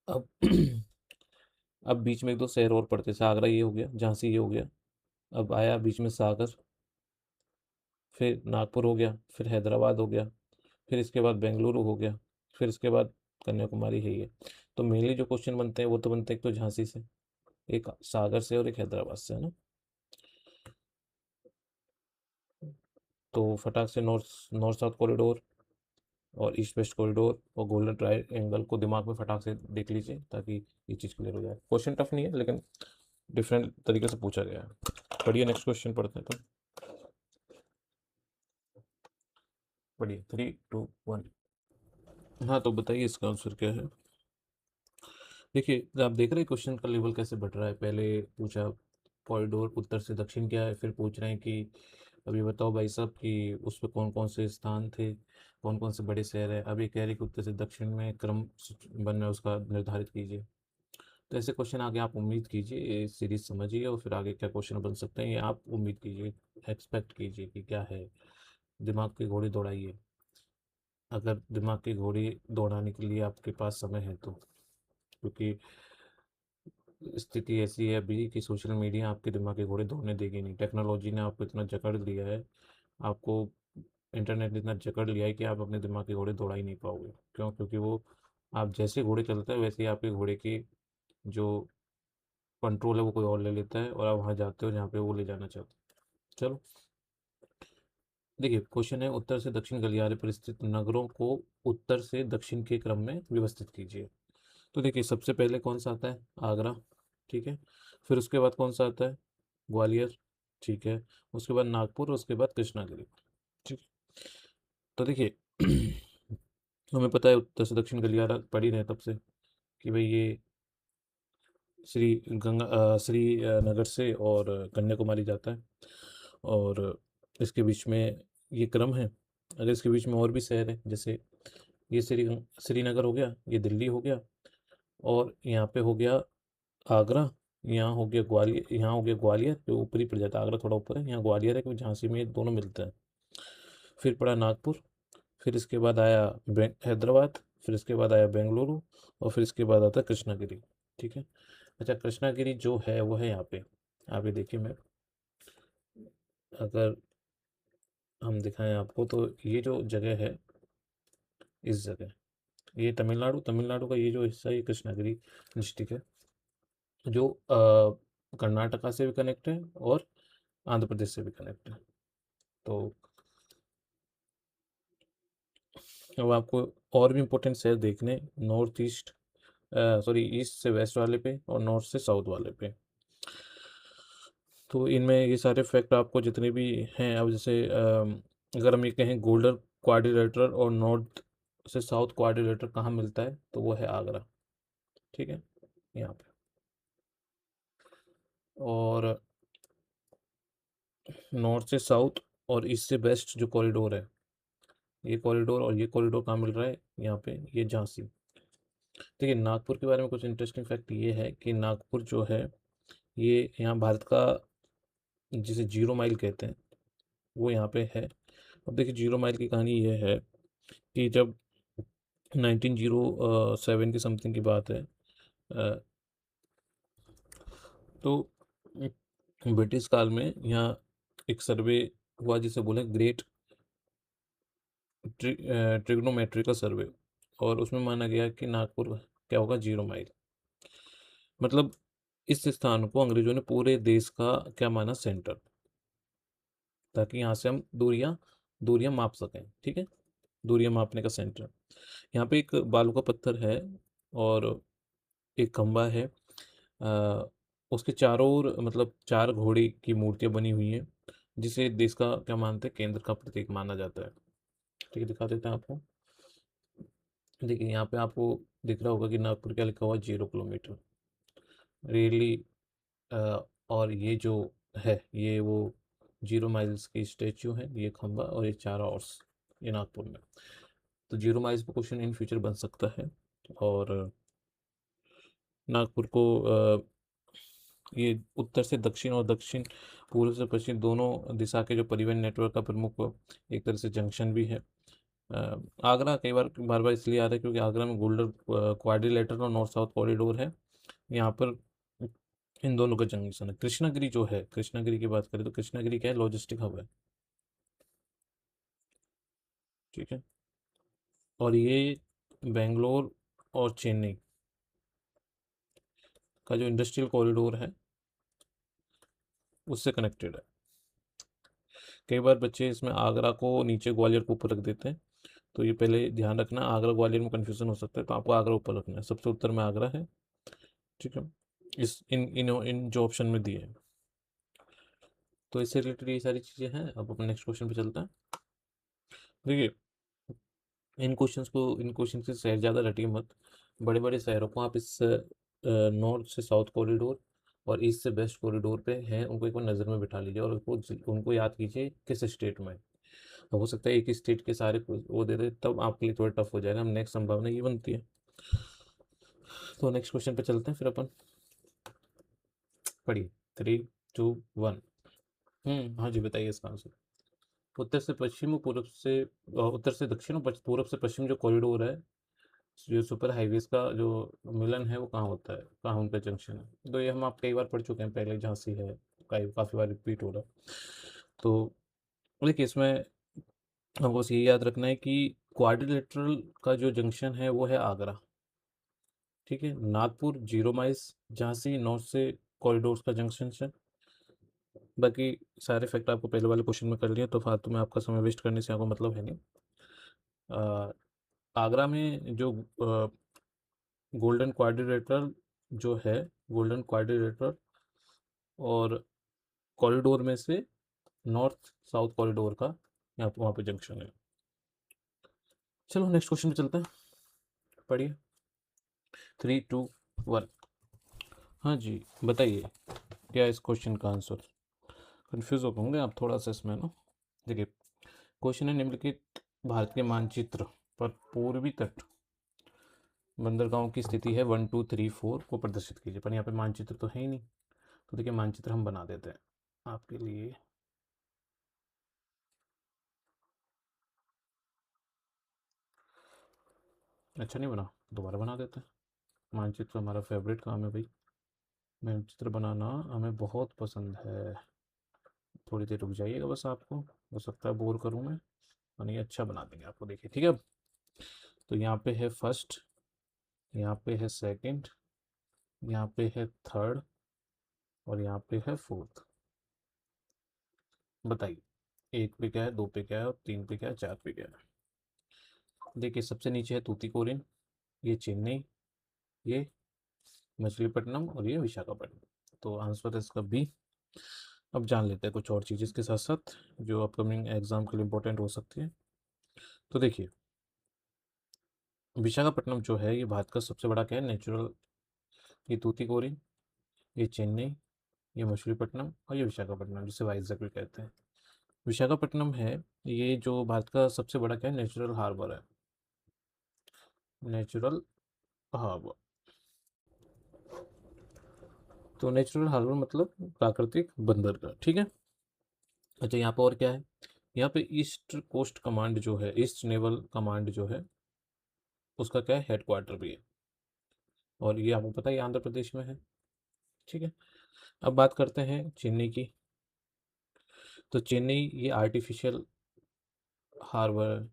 अब अब बीच में एक दो शहर और पड़ते थे, आगरा ये हो गया, झांसी ये हो गया, अब आया बीच में सागर, फिर नागपुर हो गया, फिर हैदराबाद हो गया, फिर इसके बाद बेंगलुरु हो गया, फिर इसके बाद कन्याकुमारी है ये। तो मेनली जो क्वेश्चन बनते हैं वो तो बनते हैं एक तो झांसी से, एक सागर से और एक हैदराबाद से, है ना। तो फटाक से नॉर्थ नॉर्थ साउथ कॉरिडोर और ईस्ट वेस्ट कॉरिडोर और गोल्डन ट्रायंगल को दिमाग में फटाक से देख लीजिए ताकि ये चीज़ क्लियर हो जाए। क्वेश्चन टफ नहीं है लेकिन डिफरेंट तरीके से पूछा गया है। पढ़िए नेक्स्ट क्वेश्चन पढ़ते हैं तो। पढ़िए 3 2 1। हाँ तो बताइए इसका आंसर क्या है। देखिए आप देख रहे हैं क्वेश्चन का लेवल कैसे बढ़ रहा है। पहले पूछा कॉरिडोर उत्तर से दक्षिण क्या है, फिर पूछ रहे हैं कि अभी बताओ भाई साहब कि उस पर कौन कौन से स्थान थे, कौन कौन से बड़े शहर है। अभी कह रहे कि उत्तर से दक्षिण में क्रम बन रहा है उसका निर्धारित कीजिए। तो ऐसे क्वेश्चन आगे आप उम्मीद कीजिए, ये सीरीज समझिए और फिर आगे क्या क्वेश्चन बन सकते हैं ये आप उम्मीद कीजिए, एक्सपेक्ट कीजिए कि क्या है। दिमाग की घोड़ी दौड़ाइए, अगर दिमाग की घोड़ी दौड़ाने के लिए आपके पास समय है तो, क्योंकि स्थिति ऐसी है अभी कि सोशल मीडिया आपके दिमाग के घोड़े दौड़ने देगी नहीं। टेक्नोलॉजी ने आपको इतना जकड़ लिया है, आपको इंटरनेट ने इतना जकड़ लिया है कि आप अपने दिमाग के घोड़े दौड़ा ही नहीं पाओगे। क्यों? क्योंकि वो आप जैसे घोड़े चलते हैं वैसे ही आपके घोड़े की जो कंट्रोल है वो कोई और ले लेता है और आप वहाँ जाते हो जहाँ पे वो ले जाना चाहते हो। चलो देखिए क्वेश्चन है उत्तर से दक्षिण गलियारे पर स्थित नगरों को उत्तर से दक्षिण के क्रम में व्यवस्थित कीजिए। तो देखिए सबसे पहले कौन सा आता है, आगरा, ठीक है। फिर उसके बाद कौन सा आता है, ग्वालियर, ठीक है। उसके बाद नागपुर, उसके बाद कृष्णागिरी, ठीक है। तो देखिए हमें पता है उत्तर से दक्षिण गलियारा पढ़ ही रहे तब से कि भाई ये श्री नगर से और कन्याकुमारी जाता है और इसके बीच में ये क्रम है। अगर इसके बीच में और भी शहर है जैसे ये श्रीनगर हो गया, ये दिल्ली हो गया, और यहाँ पे हो गया आगरा, यहाँ हो गया ग्वालियर, यहाँ हो गया ग्वालियर जो ऊपरी पड़ जाता है, आगरा थोड़ा ऊपर है, यहाँ ग्वालियर है क्योंकि झांसी में ये दोनों मिलते हैं। फिर पड़ा नागपुर, फिर इसके बाद आया हैदराबाद, फिर इसके बाद आया बेंगलुरु, और फिर इसके बाद आता है कृष्णागिरी, ठीक है। अच्छा कृष्णागिरी जो है वो है यहाँ पे, आप ये देखिए मैं अगर हम दिखाएं आपको तो ये जो जगह है, इस जगह, ये तमिलनाडु का ये जो हिस्सा है ये कृष्णागिरी डिस्ट्रिक्ट है, जो कर्नाटका से भी कनेक्ट है और आंध्र प्रदेश से भी कनेक्ट है। तो अब आपको और भी इम्पोर्टेंट शहर देखने, नॉर्थ ईस्ट सॉरी ईस्ट से वेस्ट वाले पे और नॉर्थ से साउथ वाले पे। तो इनमें ये सारे फैक्ट आपको जितने भी हैं, अब जैसे अगर हम ये कहें गोल्डन क्वाड्रिलेटरल और नॉर्थ से साउथ क्वाड्रिलेटरल कहाँ मिलता है तो वो है आगरा, ठीक है, यहाँ पे। और नॉर्थ से साउथ और ईस्ट से वेस्ट जो कॉरिडोर है, ये कॉरिडोर और ये कॉरिडोर कहाँ मिल रहा है, यहाँ पे, ये झांसी। देखिए नागपुर के बारे में कुछ इंटरेस्टिंग फैक्ट ये है कि नागपुर जो है ये यहाँ भारत का जिसे जीरो माइल कहते हैं वो यहाँ पे है। अब देखिए जीरो माइल की कहानी ये है कि जब 1907 की समथिंग की बात है, अ, तो ब्रिटिश काल में यहाँ एक सर्वे हुआ जिसे बोले ग्रेट ट्रिग्नोमेट्रिकल सर्वे, और उसमें माना गया कि नागपुर क्या होगा, जीरो माइल। मतलब इस स्थान को अंग्रेजों ने पूरे देश का क्या माना, सेंटर, ताकि यहाँ से हम दूरियां दूरियां माप सकें, ठीक है, दूरियां मापने का सेंटर। यहाँ पे एक बालू का पत्थर है और एक खंबा है, अ, उसके चारों ओर मतलब चार घोड़े की मूर्तियां बनी हुई हैं, जिसे देश का क्या मानते हैं, केंद्र का प्रतीक माना जाता है। ठीक है दिखा देते हैं आपको। देखिए यहाँ पे आपको दिख रहा होगा कि नागपुर क्या लिखा हुआ है, 0 किलोमीटर रेली। और ये जो है ये वो जीरो माइल्स की स्टेच्यू है, ये खंबा और ये चार हॉर्स, ये नागपुर में। तो 0 miles per question in future बन सकता है। और नागपुर को ये उत्तर से दक्षिण और दक्षिण पूर्व से पश्चिम दोनों दिशा के जो परिवहन नेटवर्क का प्रमुख एक तरह से जंक्शन भी है। आगरा कई बार बार बार इसलिए आ रहा है क्योंकि आगरा में गोल्डन क्वाड्रिलेटरल और नॉर्थ साउथ कॉरिडोर है। यहाँ पर इन दोनों का जंक्शन है। कृष्णागिरी जो है, कृष्णागिरी की बात करें तो कृष्णागिरी क्या है, लॉजिस्टिक हब है। ठीक है। और ये बेंगलोर और चेन्नई का जो इंडस्ट्रियल कॉरिडोर है उससे कनेक्टेड है। कई बार बच्चे इसमें आगरा को नीचे, ग्वालियर को ऊपर रख देते हैं, तो ये पहले ध्यान रखना, आगरा ग्वालियर में कन्फ्यूजन हो सकता है, तो आपको आगरा ऊपर रखना है। सबसे उत्तर में आगरा है। ठीक है। इस इन जो ऑप्शन में दिए हैं, तो इससे रिलेटेड ये सारी चीज़ें हैं। अब अपन नेक्स्ट क्वेश्चन पे चलते हैं। देखिए, इन क्वेश्चन से शहर ज़्यादा रटिए मत। बड़े बड़े शहरों को आप इस नॉर्थ से साउथ कॉरिडोर और ईस्ट से वेस्ट कॉरिडोर पे हैं, उनको एक बार नज़र में बिठा लीजिए और उनको याद कीजिए किस स्टेट में। तो हो सकता है एक ही स्टेट के सारे वो दे दे, तब आपके लिए थोड़ा टफ हो जाएगा। हम नेक्स्ट संभावना ये बनती है। तो नेक्स्ट क्वेश्चन पे चलते हैं फिर अपन। पढ़िए। 3, 2, 1। हाँ जी, बताइए इसका आंसर। उत्तर से पश्चिम और पूर्व से उत्तर से दक्षिण और पूर्व से पश्चिम जो कॉरिडोर है, जो सुपर हाईवेज का जो मिलन है, वो कहाँ होता है, कहाँ उनका जंक्शन है। तो ये हम आप कई बार पढ़ चुके हैं पहले, झांसी है, काफ़ी बार रिपीट हो रहा है। तो देखिए, इसमें हमको बस ये याद रखना है कि क्वाड्रिलेटरल का जो जंक्शन है वो है आगरा। ठीक है। नागपुर 0 माइल्स, झांसी नॉर्थ से कॉरिडोर्स का जंक्शन है। बाकी सारे फैक्ट आपको पहले वाले क्वेश्चन में कर लिए, तो फालतू में आपका समय वेस्ट करने से आपको मतलब है नहीं। अ, आगरा में जो गोल्डन क्वाड्रिलेटरल जो है, गोल्डन क्वाड्रिलेटरल और कॉरिडोर में से नॉर्थ साउथ कॉरिडोर का यहाँ वहाँ पे जंक्शन है। चलो नेक्स्ट क्वेश्चन पे चलते हैं। पढ़िए। 3, 2, 1। हाँ जी, बताइए क्या इस क्वेश्चन का आंसर। कंफ्यूज हो होंगे आप थोड़ा सा इसमें ना। देखिए, क्वेश्चन है, निम्नलिखित भारतीय मानचित्र पर पूर्वी तट बंदरगाहों की स्थिति है 1, 2, 3, 4 को प्रदर्शित कीजिए। पर यहाँ पे मानचित्र तो है ही नहीं, तो देखिए मानचित्र हम बना देते हैं आपके लिए। अच्छा नहीं बना, दोबारा बना देते हैं। मानचित्र हमारा फेवरेट काम है भाई, मानचित्र बनाना हमें बहुत पसंद है। थोड़ी देर रुक जाइएगा बस, आपको हो सकता है बोर करूँ मैं, और नहीं अच्छा बना देंगे आपको। देखिए ठीक है। अब तो यहाँ पे है फर्स्ट, यहाँ पे है सेकंड, यहाँ पे है थर्ड, और यहाँ पे है फोर्थ। बताइए, एक पे क्या है, दो पे क्या है, और तीन पे क्या है, चार पे क्या है। देखिए, सबसे नीचे है तूतीकोरिन, ये चेन्नई, ये मछलीपट्टनम, और ये विशाखापट्टनम। तो आंसर है इसका बी। अब जान लेते हैं कुछ और चीज़ इसके साथ साथ जो अपकमिंग एग्जाम के लिए इंपॉर्टेंट हो सकती है। तो देखिए, विशाखापट्टनम जो है ये भारत का सबसे बड़ा क्या है, नेचुरल। ये तूतीकोरिन, ये चेन्नई, ये मछलीपट्टनम, और ये विशाखापट्टनम, जिसे वाइजैक भी कहते हैं। विशाखापट्टनम है ये जो भारत का सबसे बड़ा क्या है, नेचुरल हार्बर है। Natural harbour. तो नेचुरल हार्बर मतलब प्राकृतिक बंदरगाह। ठीक है। अच्छा, यहाँ पर और क्या है, यहाँ पे ईस्ट कोस्ट कमांड जो है, ईस्ट नेवल कमांड जो है, उसका क्या है, हेडक्वार्टर भी है। और ये आपको पता है, ये आंध्र प्रदेश में है। ठीक है। अब बात करते हैं चेन्नई की। तो चेन्नई ये आर्टिफिशियल हार्बर,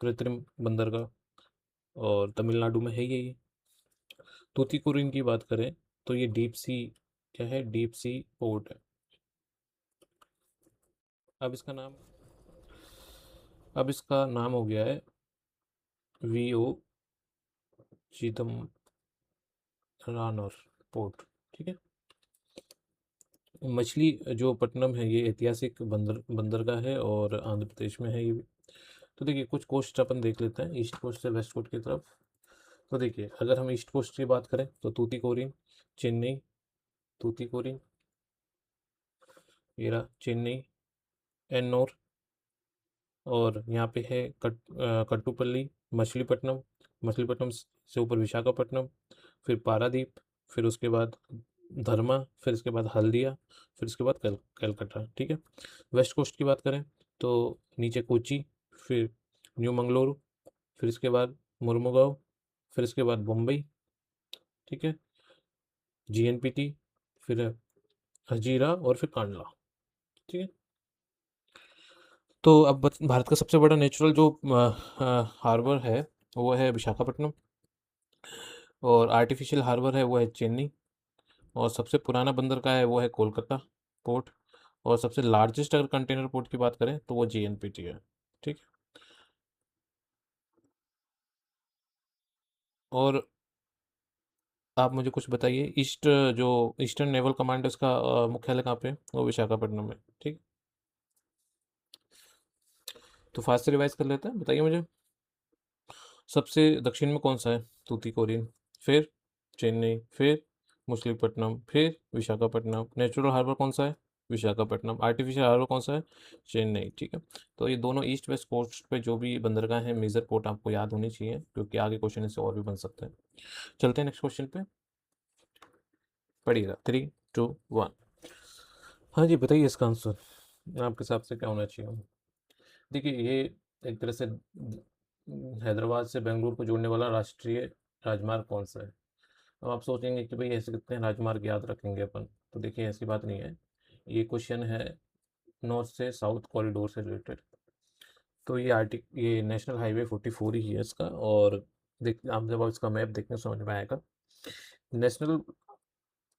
कृत्रिम बंदरगाह, और तमिलनाडु में है ये। तूतीकोरिन की बात करें तो ये डीप सी, क्या है, डीप सी पोर्ट है। अब इसका नाम, अब इसका नाम हो गया है वीओ चिदम्बरानर पोर्ट। ठीक है। मछली जो पट्टनम है ये ऐतिहासिक बंदरगाह है और आंध्र प्रदेश में है ये भी। तो देखिए, कुछ कोस्ट अपन देख लेते हैं ईस्ट कोस्ट से वेस्ट कोस्ट की तरफ। तो देखिए, अगर हम ईस्ट कोस्ट की बात करें तो तूतीकोरिन, चेन्नई, तूतीकोरिन, ये रहा चेन्नई, एन्नोर, और यहाँ पे है कट्टुपल्ली, मछलीपट्टनम, मछलीपट्टनम से ऊपर विशाखापट्टनम, फिर पारादीप, फिर उसके बाद धर्मा, फिर इसके बाद हल्दिया, फिर उसके बाद कलकत्ता। ठीक है। वेस्ट कोस्ट की बात करें तो नीचे कोची, फिर न्यू मंगलोर, फिर इसके बाद मुर्मुगांव, फिर इसके बाद मुंबई। ठीक है। जीएनपीटी, फिर हजीरा और फिर कांडला। ठीक है। तो अब भारत का सबसे बड़ा नेचुरल जो हार्बर है वो है विशाखापट्टनम, और आर्टिफिशियल हार्बर है वो है चेन्नई, और सबसे पुराना बंदर का है वो है कोलकाता पोर्ट, और सबसे लार्जेस्ट अगर कंटेनर पोर्ट की बात करें तो वो जीएनपीटी है। ठीक है। और आप मुझे कुछ बताइए, ईस्ट जो ईस्टर्न नेवल कमांड है उसका मुख्यालय कहाँ पे है? वो विशाखापट्टनम में। ठीक। तो फास्ट से रिवाइज कर लेते हैं, बताइए मुझे। सबसे दक्षिण में कौन सा है? तूतीकोरिन, फिर चेन्नई, फिर मछलीपट्टनम, फिर विशाखापट्टनम। नेचुरल हार्बर कौन सा है? विशाखापट्टनम। आर्टिफिशियल हार्बर कौन सा है? चेन्नई। ठीक है। तो ये दोनों ईस्ट वेस्ट कोस्ट पे जो भी बंदरगाह हैं, मेजर पोर्ट आपको याद होनी चाहिए, क्योंकि आगे क्वेश्चन इससे और भी बन सकते हैं। चलते हैं नेक्स्ट क्वेश्चन पे, पढ़िएगा। 3, 2, 1। हाँ जी, बताइए इसका आंसर आपके हिसाब से क्या होना चाहिए। देखिए, ये एक तरह से हैदराबाद से बेंगलुरु को जोड़ने वाला राष्ट्रीय राजमार्ग कौन सा है? अब आप सोचेंगे कि भाई ऐसे कितने राजमार्ग याद रखेंगे अपन, तो देखिए ऐसी बात नहीं है। ये क्वेश्चन है नॉर्थ से साउथ कॉरिडोर से रिलेटेड। तो ये नेशनल हाईवे 44 ही है इसका। और देख, आप जब आप इसका मैप देखने समझ में आएगा। नेशनल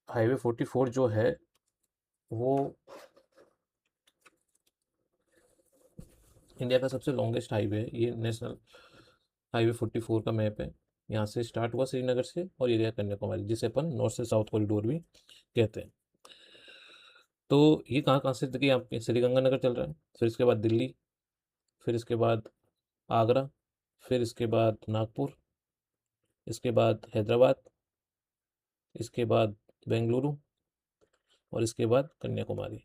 हाईवे 44 जो है वो इंडिया का सबसे लॉन्गेस्ट हाईवे है। ये नेशनल हाईवे 44 का मैप है। यहाँ से स्टार्ट हुआ श्रीनगर से और ये गया कन्याकुमारी, जिसे अपन नॉर्थ से साउथ कॉरिडोर भी कहते हैं। तो ये कहाँ कहाँ से, देखिए आप श्रीगंगानगर चल रहा है, फिर इसके बाद दिल्ली, फिर इसके बाद आगरा, फिर इसके बाद नागपुर, इसके बाद हैदराबाद, इसके बाद बेंगलुरु, और इसके बाद कन्याकुमारी।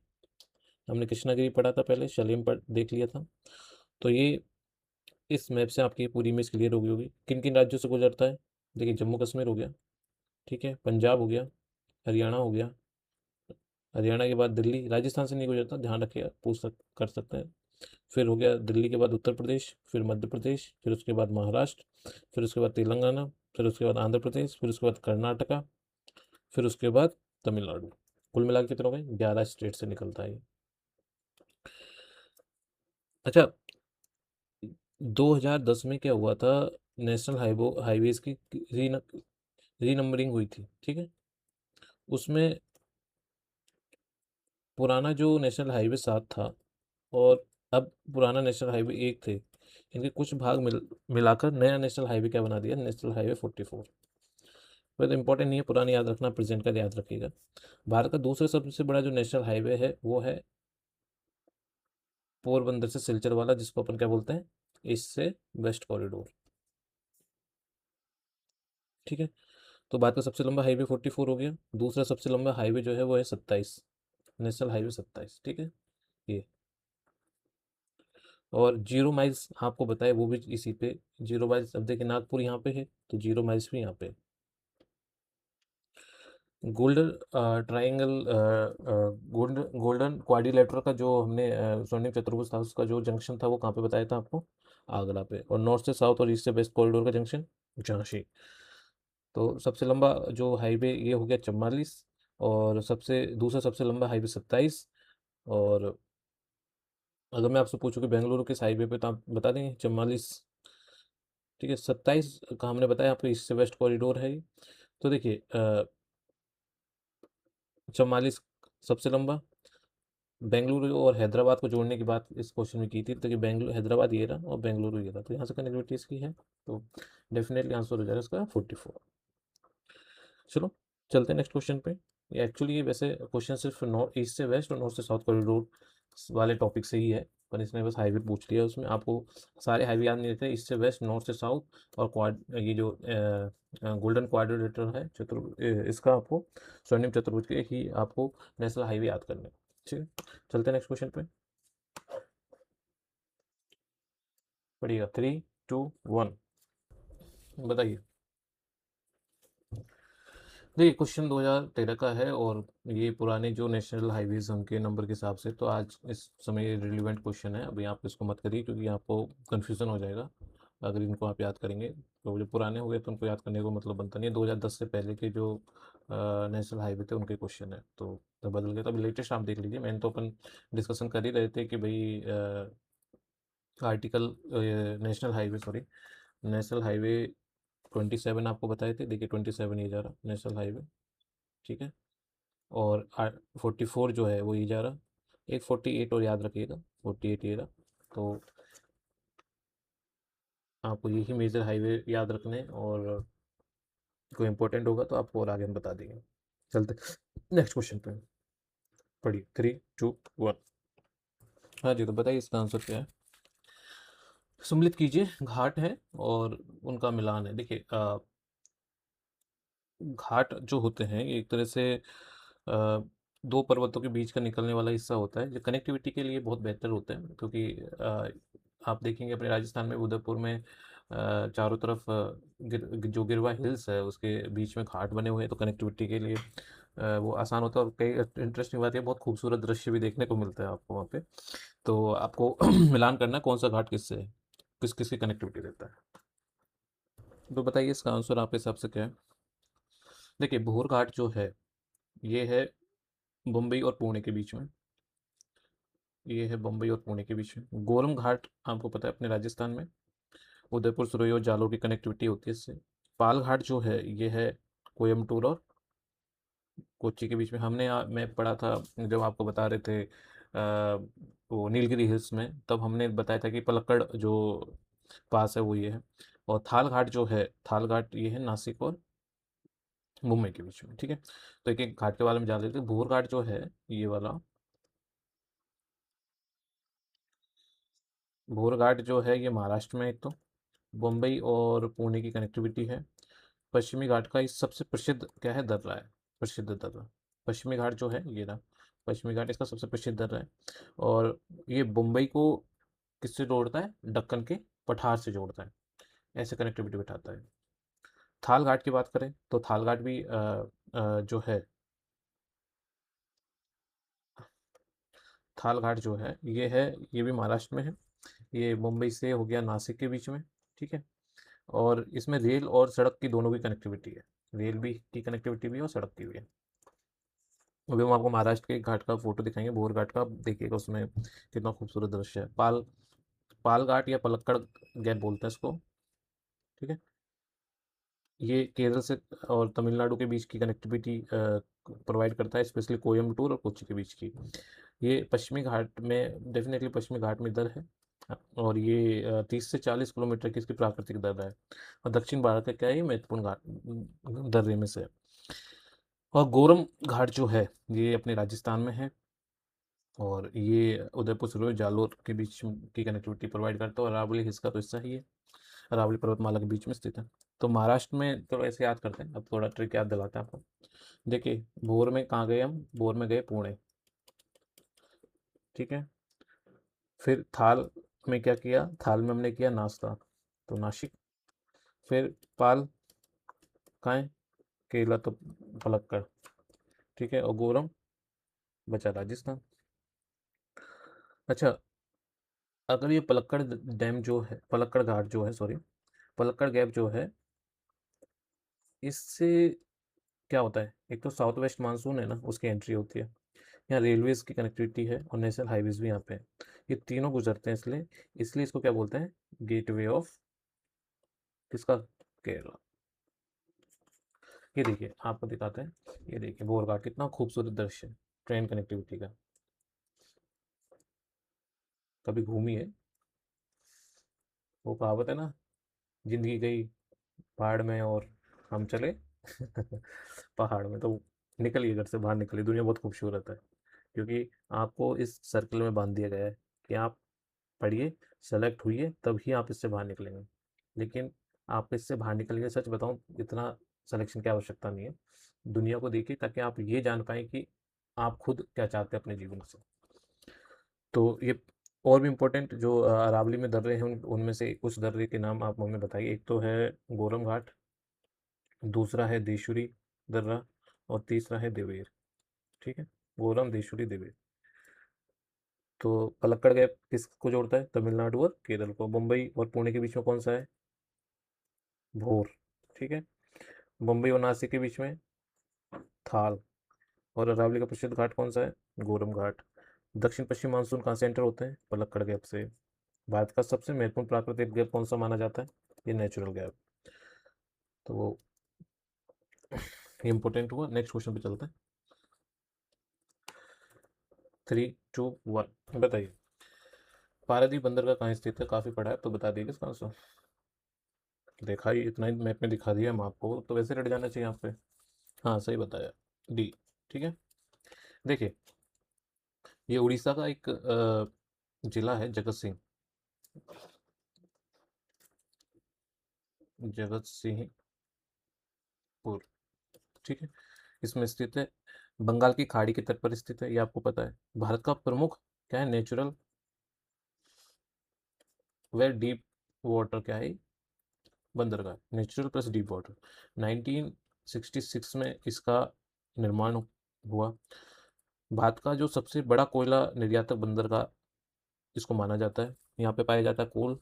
हमने कृष्णागिरी पढ़ा था पहले, शलीम पर देख लिया था। तो ये इस मैप से आपकी पूरी इमेज क्लियर होगी। किन किन राज्यों से गुजरता है? देखिए, जम्मू कश्मीर हो गया, ठीक है, पंजाब हो गया, हरियाणा हो गया, हरियाणा के बाद दिल्ली, राजस्थान से नहीं गुजरता, ध्यान रखिएगा, कर सकते हैं। फिर हो गया दिल्ली के बाद उत्तर प्रदेश, फिर मध्य प्रदेश, फिर उसके बाद महाराष्ट्र, फिर उसके बाद तेलंगाना, फिर उसके बाद आंध्र प्रदेश, फिर उसके बाद कर्नाटका, फिर उसके बाद तमिलनाडु। कुल मिला के कितने हो गए? 11 स्टेट से निकलता है ये। अच्छा, 2010 में क्या हुआ था? नेशनल हाईवेज की री नंबरिंग हुई थी। ठीक है। उसमें पुराना जो नेशनल हाईवे 7 था और अब पुराना नेशनल हाईवे 1 थे, इनके कुछ भाग मिलाकर नया नेशनल हाईवे क्या बना दिया? National highway 44। वह तो इंपॉर्टेंट नहीं है, पुराना याद रखना, प्रेजेंट का याद रखिएगा। भारत का दूसरा सबसे बड़ा जो नेशनल हाईवे है वो है पोरबंदर से सिलचर वाला, जिसको अपन क्या बोलते हैं? ईस्ट से वेस्ट कॉरिडोर। ठीक है। तो भारत का सबसे लंबा हाईवे 44 हो गया। दूसरा सबसे लंबा हाईवे जो है वो है 27, नेशनल हाईवे 27। ठीक है। ये और जीरो माइल्स आपको बताए वो भी इसी पे। जीरो माइल्स, अब देखिए नागपुर यहाँ पे है तो जीरो माइल्स भी यहाँ पे है। Golden triangle, golden golden quadrilateral का जो हमने स्वर्णिम चतुर्भुज था उसका जो जंक्शन था वो कहाँ पे बताया था आपको? आगरा पे। और नॉर्थ से साउथ और ईस्ट से वेस्ट कॉरिडोर का जंक्शन झांसी। तो सबसे लंबा जो हाईवे ये हो गया 44, और दूसरा सबसे लंबा हाईवे 27। और अगर मैं आपसे पूछूं कि बेंगलुरु किस हाईवे पे, तो आप बता देंगे 44। ठीक है। 27 का हमने बताया आपको ईस्ट से वेस्ट कॉरिडोर है ये। तो देखिए 44 सबसे लंबा। बेंगलुरु और हैदराबाद को जोड़ने की बात इस क्वेश्चन में की थी, तो कि बेंगलुरु हैदराबाद ये रहा और बेंगलुरु ये रहा, तो यहाँ से कनेक्टिविटी इसकी है। तो डेफिनेटली आंसर हो जाएगा इसका 44। चलो चलते हैं नेक्स्ट क्वेश्चन पे। ये एक्चुअली वैसे क्वेश्चन सिर्फ नॉर्थ ईस्ट से वेस्ट और नॉर्थ से साउथ कॉरिडोर वाले टॉपिक से ही है, पर इसने बस हाईवे पूछ लिया। उसमें आपको सारे हाईवे याद नहीं रहते, ईस्ट से वेस्ट, नॉर्थ से साउथ, और ये जो गोल्डन क्वाड्रिलेटरल है इसका आपको स्वर्णिम चतुर्भुज के ही आपको नेशनल हाईवे याद करने हैं। ठीक है। चलते हैं नेक्स्ट क्वेश्चन पे। पढ़िएगा। 3, 2, 1 बताइए। देखिए क्वेश्चन 2013 का है और ये पुराने जो नेशनल हाईवेज उनके नंबर के हिसाब से, तो आज इस समय रिलेवेंट क्वेश्चन है। अभी आप इसको मत करिए क्योंकि आपको कन्फ्यूज़न हो जाएगा अगर इनको आप याद करेंगे। तो जो पुराने हो गए तो उनको याद करने को मतलब बनता नहीं है। 2010 से पहले के जो नेशनल हाईवे थे उनके क्वेश्चन है, तो बदल गए। तो अभी लेटेस्ट आप देख लीजिए। मैंने तो अपन डिस्कशन कर ही रहे थे कि भाई article national highway, sorry, national highway 27 आपको बताए थे। देखिए 27 ये जा रहा नेशनल हाईवे, ठीक है। और 44 जो है वो ये जा रहा। एक 48 और याद रखिएगा, 48 ये रहा। तो आपको यही मेजर हाईवे याद रखने, और कोई इंपॉर्टेंट होगा तो आपको और आगे हम बता देंगे। चलते नेक्स्ट क्वेश्चन पे, पढ़िए। 3, 2, 1। हाँ जी, तो बताइए इसका आंसर क्या है। सम्मिलित कीजिए। घाट है और उनका मिलान है। देखिए घाट जो होते हैं ये एक तरह से दो पर्वतों के बीच का निकलने वाला हिस्सा होता है, जो कनेक्टिविटी के लिए बहुत बेहतर होता है। क्योंकि आप देखेंगे अपने राजस्थान में उदयपुर में चारों तरफ जो गिरवा हिल्स है उसके बीच में घाट बने हुए हैं, तो कनेक्टिविटी के लिए वो आसान होता है। और कई इंटरेस्टिंग बात है, बहुत खूबसूरत दृश्य भी देखने को मिलता है आपको वहाँ पे। तो आपको मिलान करना है कौन सा घाट किससे है, किस किस की कनेक्टिविटी देता है। तो बताइए इसका आंसर आपके हिसाब से क्या है। देखिए भोर घाट जो है ये है मुंबई और पुणे के बीच में। ये है मुंबई और पुणे के बीच में। गोरम घाट आपको पता है अपने राजस्थान में, उदयपुर, सुरई और जालोर की कनेक्टिविटी होती है इससे। पाल घाट जो है ये है कोयम्बटूर और कोच्चि के बीच में। मैं पढ़ा था जब आपको बता रहे थे वो नीलगिरी हिल्स में, तब हमने बताया था कि पलक्कड़ जो पास है वो ये है। और थाल घाट जो है, थाल घाट ये है नासिक और मुंबई के बीच में, ठीक है। तो एक एक घाट के बारे में जान लेते हैं। भोर घाट जो है ये वाला, भोर घाट जो है ये महाराष्ट्र में, एक तो मुंबई और पुणे की कनेक्टिविटी है। पश्चिमी घाट का इस सबसे प्रसिद्ध क्या है, दर्रा है, प्रसिद्ध दर्रा। पश्चिमी घाट जो है ये रहा, पश्चिमी घाट इसका सबसे प्रसिद्ध दर्रा है। और ये मुंबई को किससे जोड़ता है, दक्कन के पठार से जोड़ता है, ऐसे कनेक्टिविटी बिठाता है। थाल घाट की बात करें तो थाल घाट भी जो है, थाल घाट जो है ये भी महाराष्ट्र में है। ये मुंबई से हो गया नासिक के बीच में, ठीक है। और इसमें रेल और सड़क की दोनों की कनेक्टिविटी है। रेल भी की कनेक्टिविटी भी है और सड़क की भी है। अभी हम आपको महाराष्ट्र के घाट का फोटो दिखाएंगे, भोर घाट का, आप देखिएगा उसमें कितना खूबसूरत दृश्य है। पाल घाट या पलक्कड़ गैप बोलते हैं इसको, ठीक है। ये केरल से और तमिलनाडु के बीच की कनेक्टिविटी प्रोवाइड करता है, स्पेशली कोयम्बटूर और कोच्चि के बीच की। ये पश्चिमी घाट में, डेफिनेटली पश्चिमी घाट में दर है। और ये 30 से 40 किलोमीटर की इसकी प्राकृतिक दर है। और दक्षिण भारत का क्या है, ये महत्वपूर्ण घाट दर्रे में से है। और गोरम घाट जो है ये अपने राजस्थान में है, और ये उदयपुर, सिरोही, जालोर के बीच की कनेक्टिविटी प्रोवाइड करता है। और अरावली हिल्स का तो हिस्सा ही है, अरावली पर्वतमाला के बीच में स्थित है। तो महाराष्ट्र में तो ऐसे याद करते हैं। अब थोड़ा ट्रिक याद दिलाते हैं आपको। देखिए भोर में कहाँ गए हम, भोर में गए पुणे, ठीक है। फिर थाल में क्या किया, थाल में हमने किया नाश्ता, तो नासिक। फिर पाल कहाँ है, केरला, तो पलक्कड़, ठीक है। और गोरम बचा राजस्थान। अच्छा, अगर ये पलक्कड़ डैम जो है, पलक्कड़ घाट जो है, सॉरी, पलक्कड़ गैप जो है, इससे क्या होता है, एक तो साउथ वेस्ट मानसून है ना, उसकी एंट्री होती है। यहाँ रेलवेज की कनेक्टिविटी है और नेशनल हाईवेज भी यहाँ पे है। ये तीनों गुजरते हैं, इसलिए इसलिए इसको क्या बोलते हैं, गेटवे ऑफ किसका, केरला। ये देखिए आपको दिखाते हैं। ये देखिए बोरघाट, कितना खूबसूरत दृश्य है ट्रेन कनेक्टिविटी का। कभी घूमी है, वो कहावत है ना, जिंदगी गई पहाड़ में और हम चले पहाड़ में। तो निकलिए, घर से बाहर निकलिए, दुनिया बहुत खूबसूरत है। क्योंकि आपको इस सर्कल में बांध दिया गया है कि आप पढ़िए, सेलेक्ट हुई तभी आप इससे बाहर निकलेंगे। लेकिन आप इससे बाहर निकलेंगे, सच बताऊं, इतना सिलेक्शन की आवश्यकता नहीं है। दुनिया को देखिए ताकि आप ये जान पाएँ कि आप खुद क्या चाहते हैं अपने जीवन से। तो ये और भी इम्पोर्टेंट जो अरावली में दर्रे हैं उनमें से कुछ दर्रे के नाम आप हमें बताइए। एक तो है गोरम घाट, दूसरा है देशूरी दर्रा, और तीसरा है देवेर। ठीक है, गोरम, देशूरी, देवेर। तो पलक्कड़ गैप किसको जोड़ता है? तमिलनाडु और केरल को। मुंबई और पुणे के बीच में कौन सा है? भोर। ठीक है। मुंबई और नासिक के बीच में थाल। और अरावली का प्रसिद्ध घाट कौन सा है? गोरम घाट। दक्षिण पश्चिम मानसून कहाँ से एंटर होते हैं? पलक्कड़ गैप से। भारत का सबसे महत्वपूर्ण प्राकृतिक गैप कौन सा माना जाता है? ये नेचुरल गैप। तो वो इंपॉर्टेंट हुआ। नेक्स्ट क्वेश्चन पे चलते हैं। 3, 2, 1 बताइए। पारादीप बंदरगाह कहाँ स्थित है? काफी पढ़ा है तो बता दीजिए इसका आंसर। देखा ही, इतना ही मैप में दिखा दिया हम आपको, तो वैसे रट जाना चाहिए आप पे। हाँ सही बताया, डी। ठीक है। देखिए, ये उड़ीसा का एक जिला है, जगत सिंह, जगत सिंहपुर। ठीक है, इसमें स्थित है। बंगाल की खाड़ी के तट पर स्थित है, ये आपको पता है। भारत का प्रमुख क्या है? नेचुरल वे डीप वाटर क्या है? बंदरगाह। Natural plus deep water. 1966 में इसका निर्माण हुआ। भारत का जो सबसे बड़ा कोयला निर्यातक बंदरगाह इसको माना जाता है। यहाँ पे पाया जाता है कोल।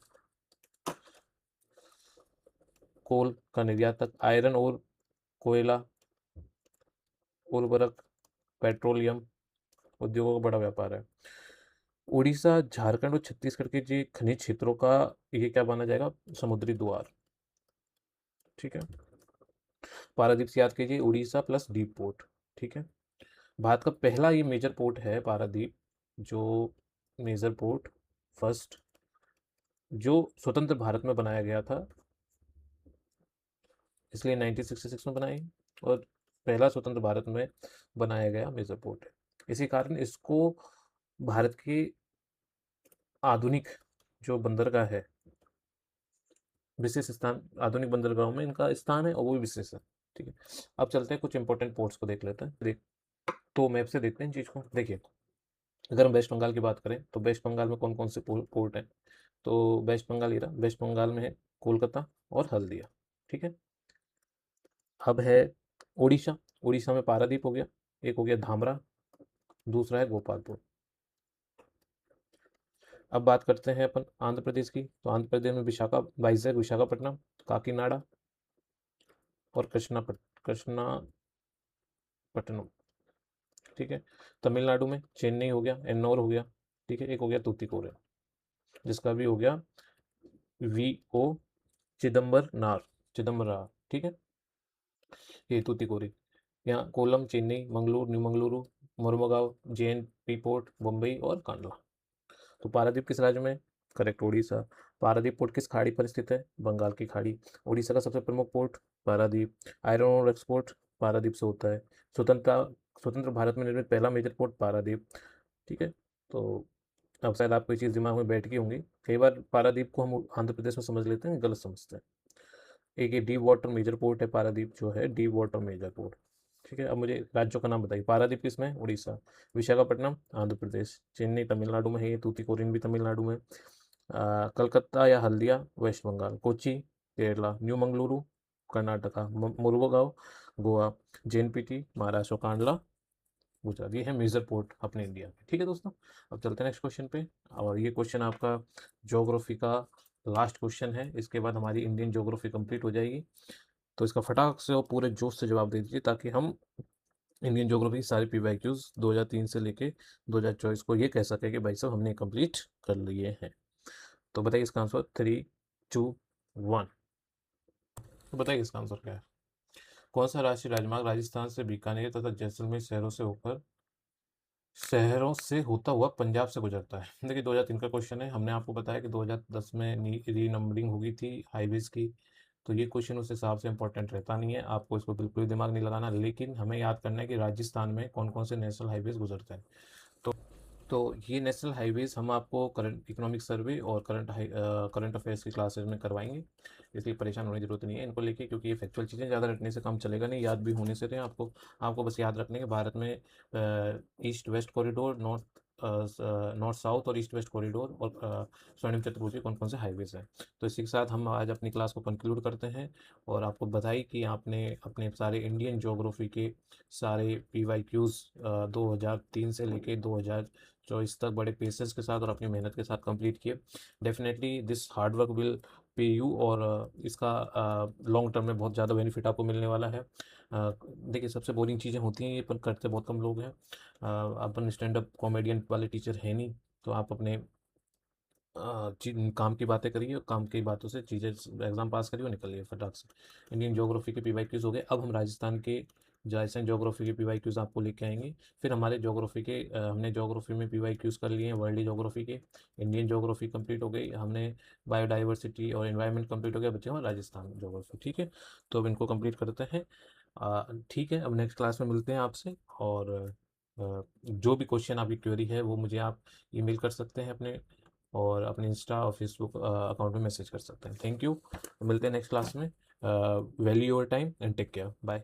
कोल का निर्यातक, आयरन और कोयला, उर्वरक, पेट्रोलियम उद्योगों का बड़ा व्यापार है। उड़ीसा, झारखंड और छत्तीसगढ़ के जो खनिज क्षेत्रों का ये क्या माना जाएगा? समुद्री द्वार। ठीक है। पारादीप से याद कीजिए, उड़ीसा प्लस डीप पोर्ट। ठीक है। भारत का पहला ये मेजर पोर्ट है पारादीप, जो मेजर पोर्ट फर्स्ट, जो स्वतंत्र भारत में बनाया गया था, इसलिए 1966 में बनाई। और पहला स्वतंत्र भारत में बनाया गया मेजर पोर्ट है। इसी कारण इसको भारत की आधुनिक जो बंदरगाह है, विशेष स्थान, आधुनिक बंदरगाहों में इनका स्थान है और वो भी विशेष है। ठीक है। अब चलते हैं, कुछ इंपॉर्टेंट पोर्ट्स को देख लेते हैं। तो मैप से देखते हैं चीज़ को। देखिए, अगर हम वेस्ट बंगाल की बात करें तो वेस्ट बंगाल में कौन कौन से पोर्ट हैं? तो वेस्ट बंगाल, ये रहा वेस्ट बंगाल में है कोलकाता और हल्दिया। ठीक है। अब है उड़ीसा। उड़ीसा में पारादीप हो गया, एक हो गया धामरा, दूसरा है गोपालपुर। अब बात करते हैं अपन आंध्र प्रदेश की। तो आंध्र प्रदेश में वाइजैग, विशाखापट्टनम, काकीनाडा और कृष्णापट्टनम। ठीक है। तमिलनाडु में चेन्नई हो गया, एन्नौर हो गया। ठीक है। एक हो गया तूतीकोरिन, जिसका भी हो गया वी ओ चिदम्बरनार, चिदम्बरार। ठीक है। ये तूतीकोरिन। यहाँ Kollam, Chennai, Mangalore, new Mangaluru, Mormugao, JN P port, Mumbai और कांडला। तो पारादीप किस राज्य में? करेक्ट, उड़ीसा। पारादीप पोर्ट किस खाड़ी पर स्थित है? बंगाल की खाड़ी। उड़ीसा का सबसे प्रमुख पोर्ट पारादीप। आयरन और एक्सपोर्ट पारादीप से होता है। स्वतंत्रता स्वतंत्र भारत में निर्मित पहला मेजर पोर्ट पारादीप। ठीक है। तो अब शायद आपको ये चीज़ दिमाग में बैठ गई होंगी। कई बार पारादीप को हम आंध्र प्रदेश में समझ लेते हैं, गलत समझते हैं। एक ये डीप वाटर मेजर पोर्ट है पारादीप, जो है डीप वाटर मेजर पोर्ट। ठीक है। अब मुझे राज्यों का नाम बताइए। पारादीप किस में है? उड़ीसा। विशाखापट्टनम आंध्र प्रदेश। चेन्नई तमिलनाडु में है, ये तूतीकोरिन भी तमिलनाडु में। कलकत्ता या Haldia west Bengal. Kochi Kerala. New Mangaluru Karnataka. Mormugao Goa. JNPT Maharashtra. Kandla Gujarat. ये है मेजर पोर्ट अपने इंडिया में। ठीक है दोस्तों। अब चलते हैं नेक्स्ट क्वेश्चन पे। और ये क्वेश्चन आपका ज्योग्राफी का लास्ट क्वेश्चन है, इसके बाद हमारी इंडियन ज्योग्राफी कंप्लीट हो जाएगी। तो इसका फटाक से और पूरे जोश से जवाब दे दीजिए, ताकि हम इंडियन ज्योग्राफी की सारी PYQs 2003 से लेके 2024 को ये कह सके कि भाई साहब हमने कंप्लीट कर लिए हैं। तो बताइए इसका आंसर। 3, 2, 1। तो बताइए इसका आंसर क्या है? कौन सा राष्ट्रीय राजमार्ग राजस्थान से बीकानेर तथा जैसलमेर शहरों से होता हुआ पंजाब से गुजरता है? देखिए, 2003 का क्वेश्चन है। हमने आपको बताया कि 2010 में री नंबरिंग होगी थी हाईवेज की। तो ये क्वेश्चन उस हिसाब से इंपॉर्टेंट रहता नहीं है, आपको इसको बिल्कुल भी दिमाग नहीं लगाना। लेकिन हमें याद करना है कि राजस्थान में कौन कौन से नेशनल हाईवेज गुजरते हैं। तो तो ये नेशनल हाईवेज हम आपको करंट इकोनॉमिक सर्वे और करंट अफेयर्स की क्लासेस में करवाएंगे, इसलिए परेशान होने की जरूरत नहीं है इनको लेके, क्योंकि ये फैक्चुअल चीज़ें ज़्यादा रटने से काम चलेगा नहीं, याद भी होने से रहे आपको। आपको बस याद रखने के भारत में east west corridor, north north south और ईस्ट वेस्ट कॉरिडोर और स्वर्णिम चतुर्भुज कौन कौन से हाईवेज हैं। तो इसी के साथ हम आज अपनी क्लास को कंक्लूड करते हैं और आपको बधाई कि आपने अपने सारे इंडियन ज्योग्राफी के सारे PYQs 2003 से लेके 2024 तक बड़े पेसेस के साथ और अपनी मेहनत के साथ कंप्लीट किए। Definitely this hard work will pay you, और इसका लॉन्ग टर्म में बहुत ज़्यादा बेनिफिट आपको मिलने वाला है। देखिए, सबसे बोरिंग चीज़ें होती हैं ये, पर करते बहुत कम लोग हैं। अपन स्टैंड अप कॉमेडियन वाले टीचर है नहीं, तो आप अपने काम की बातें करिए और काम की बातों से चीज़ें, एग्जाम पास करिए और निकलिए फटाक से। इंडियन ज्योग्राफी के PYQs हो गए। अब हम राजस्थान ज्योग्राफी के PYQs आपको लेके आएंगे। फिर हमारे ज्योग्राफी के हमने ज्योग्राफी में PYQs कर लिए हैं, वर्ल्ड ज्योग्राफी के। इंडियन ज्योग्राफी कंप्लीट हो गई, हमने बायोडाइवर्सिटी और एनवायरनमेंट कंप्लीट हो गया, बच्चे हमारा राजस्थान ज्योग्राफी। ठीक है, तो अब इनको कंप्लीट करते हैं। ठीक है, अब नेक्स्ट क्लास में मिलते हैं आपसे। और जो भी क्वेश्चन, आपकी क्वेरी है, वो मुझे आप ईमेल कर सकते हैं अपने, और अपने इंस्टा और फेसबुक अकाउंट में मैसेज कर सकते हैं। थैंक यू, मिलते हैं नेक्स्ट क्लास में। Value your time and take care, bye.